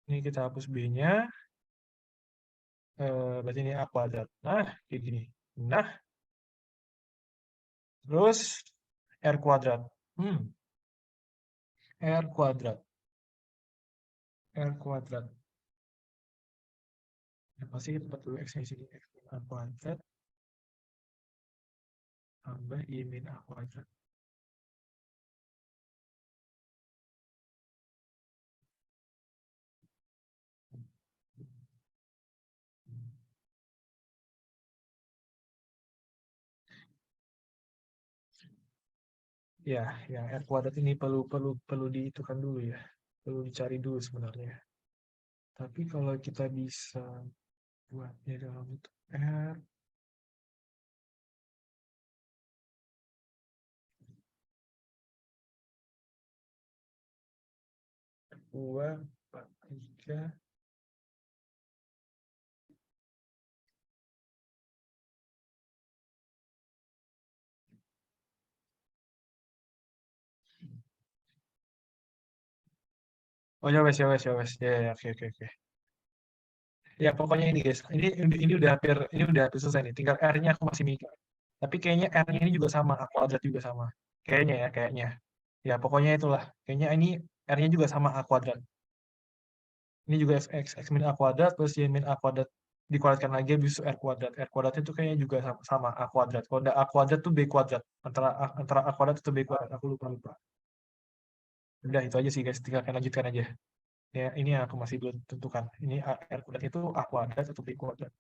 Ini kita hapus B-nya. Berarti ini A kuadrat. Nah, kayak gini. Nah, terus R kuadrat. Hmm, R kuadrat. R kuadrat. Pasti kita tempat dulu X-nya di sini. X min A kuadrat tambah Y min A kuadrat. Ya, yang R kuadrat ini perlu dihitungkan dulu ya. Perlu dicari dulu sebenarnya. Tapi kalau kita bisa buatnya dalam bentuk R, 2, 4, 3. Oh ya wes, ya wes, ya wes. Ya, ya, oke, oke, oke. Ya pokoknya ini guys, ini udah hampir selesai nih. Tinggal R-nya aku masih mikir. Tapi kayaknya R-nya ini juga sama, A kuadrat juga sama. Kayaknya ya, kayaknya. Ya pokoknya itulah. Kayaknya ini R-nya juga sama A kuadrat. Ini juga X min A kuadrat plus Y min A kuadrat dikuadratkan lagi habis itu R kuadrat. R kuadrat itu kayaknya juga sama A kuadrat. Kalau ada A kuadrat tuh B kuadrat. Antara A kuadrat atau B kuadrat. Aku lupa. Udah itu aja sih guys. Tinggal lanjutkan aja. Ya, ini yang aku masih belum tentukan. Ini R kuadrat itu A kuadrat atau B kuadrat.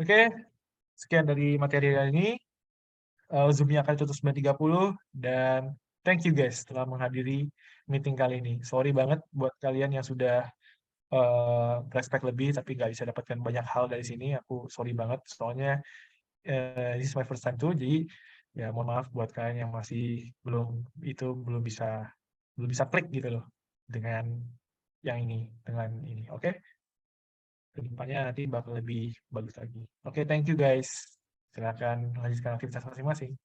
Oke, sekian dari materi hari ini. Zoom-nya akan tutup 9.30 dan thank you guys telah menghadiri meeting kali ini. Sorry banget buat kalian yang sudah respect lebih tapi nggak bisa dapatkan banyak hal dari sini. Aku sorry banget soalnya this is my first time tuh. Jadi ya mohon maaf buat kalian yang masih belum bisa klik gitu loh dengan dengan ini. Oke? Kedepannya nanti bakal lebih bagus lagi. Oke, thank you guys. Silakan lanjutkan aktivitas masing-masing.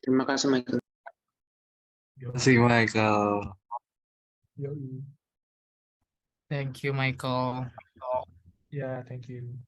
Terima kasih, Michael. Terima kasih Michael. Yoi. Thank you, Michael. Ya, thank you.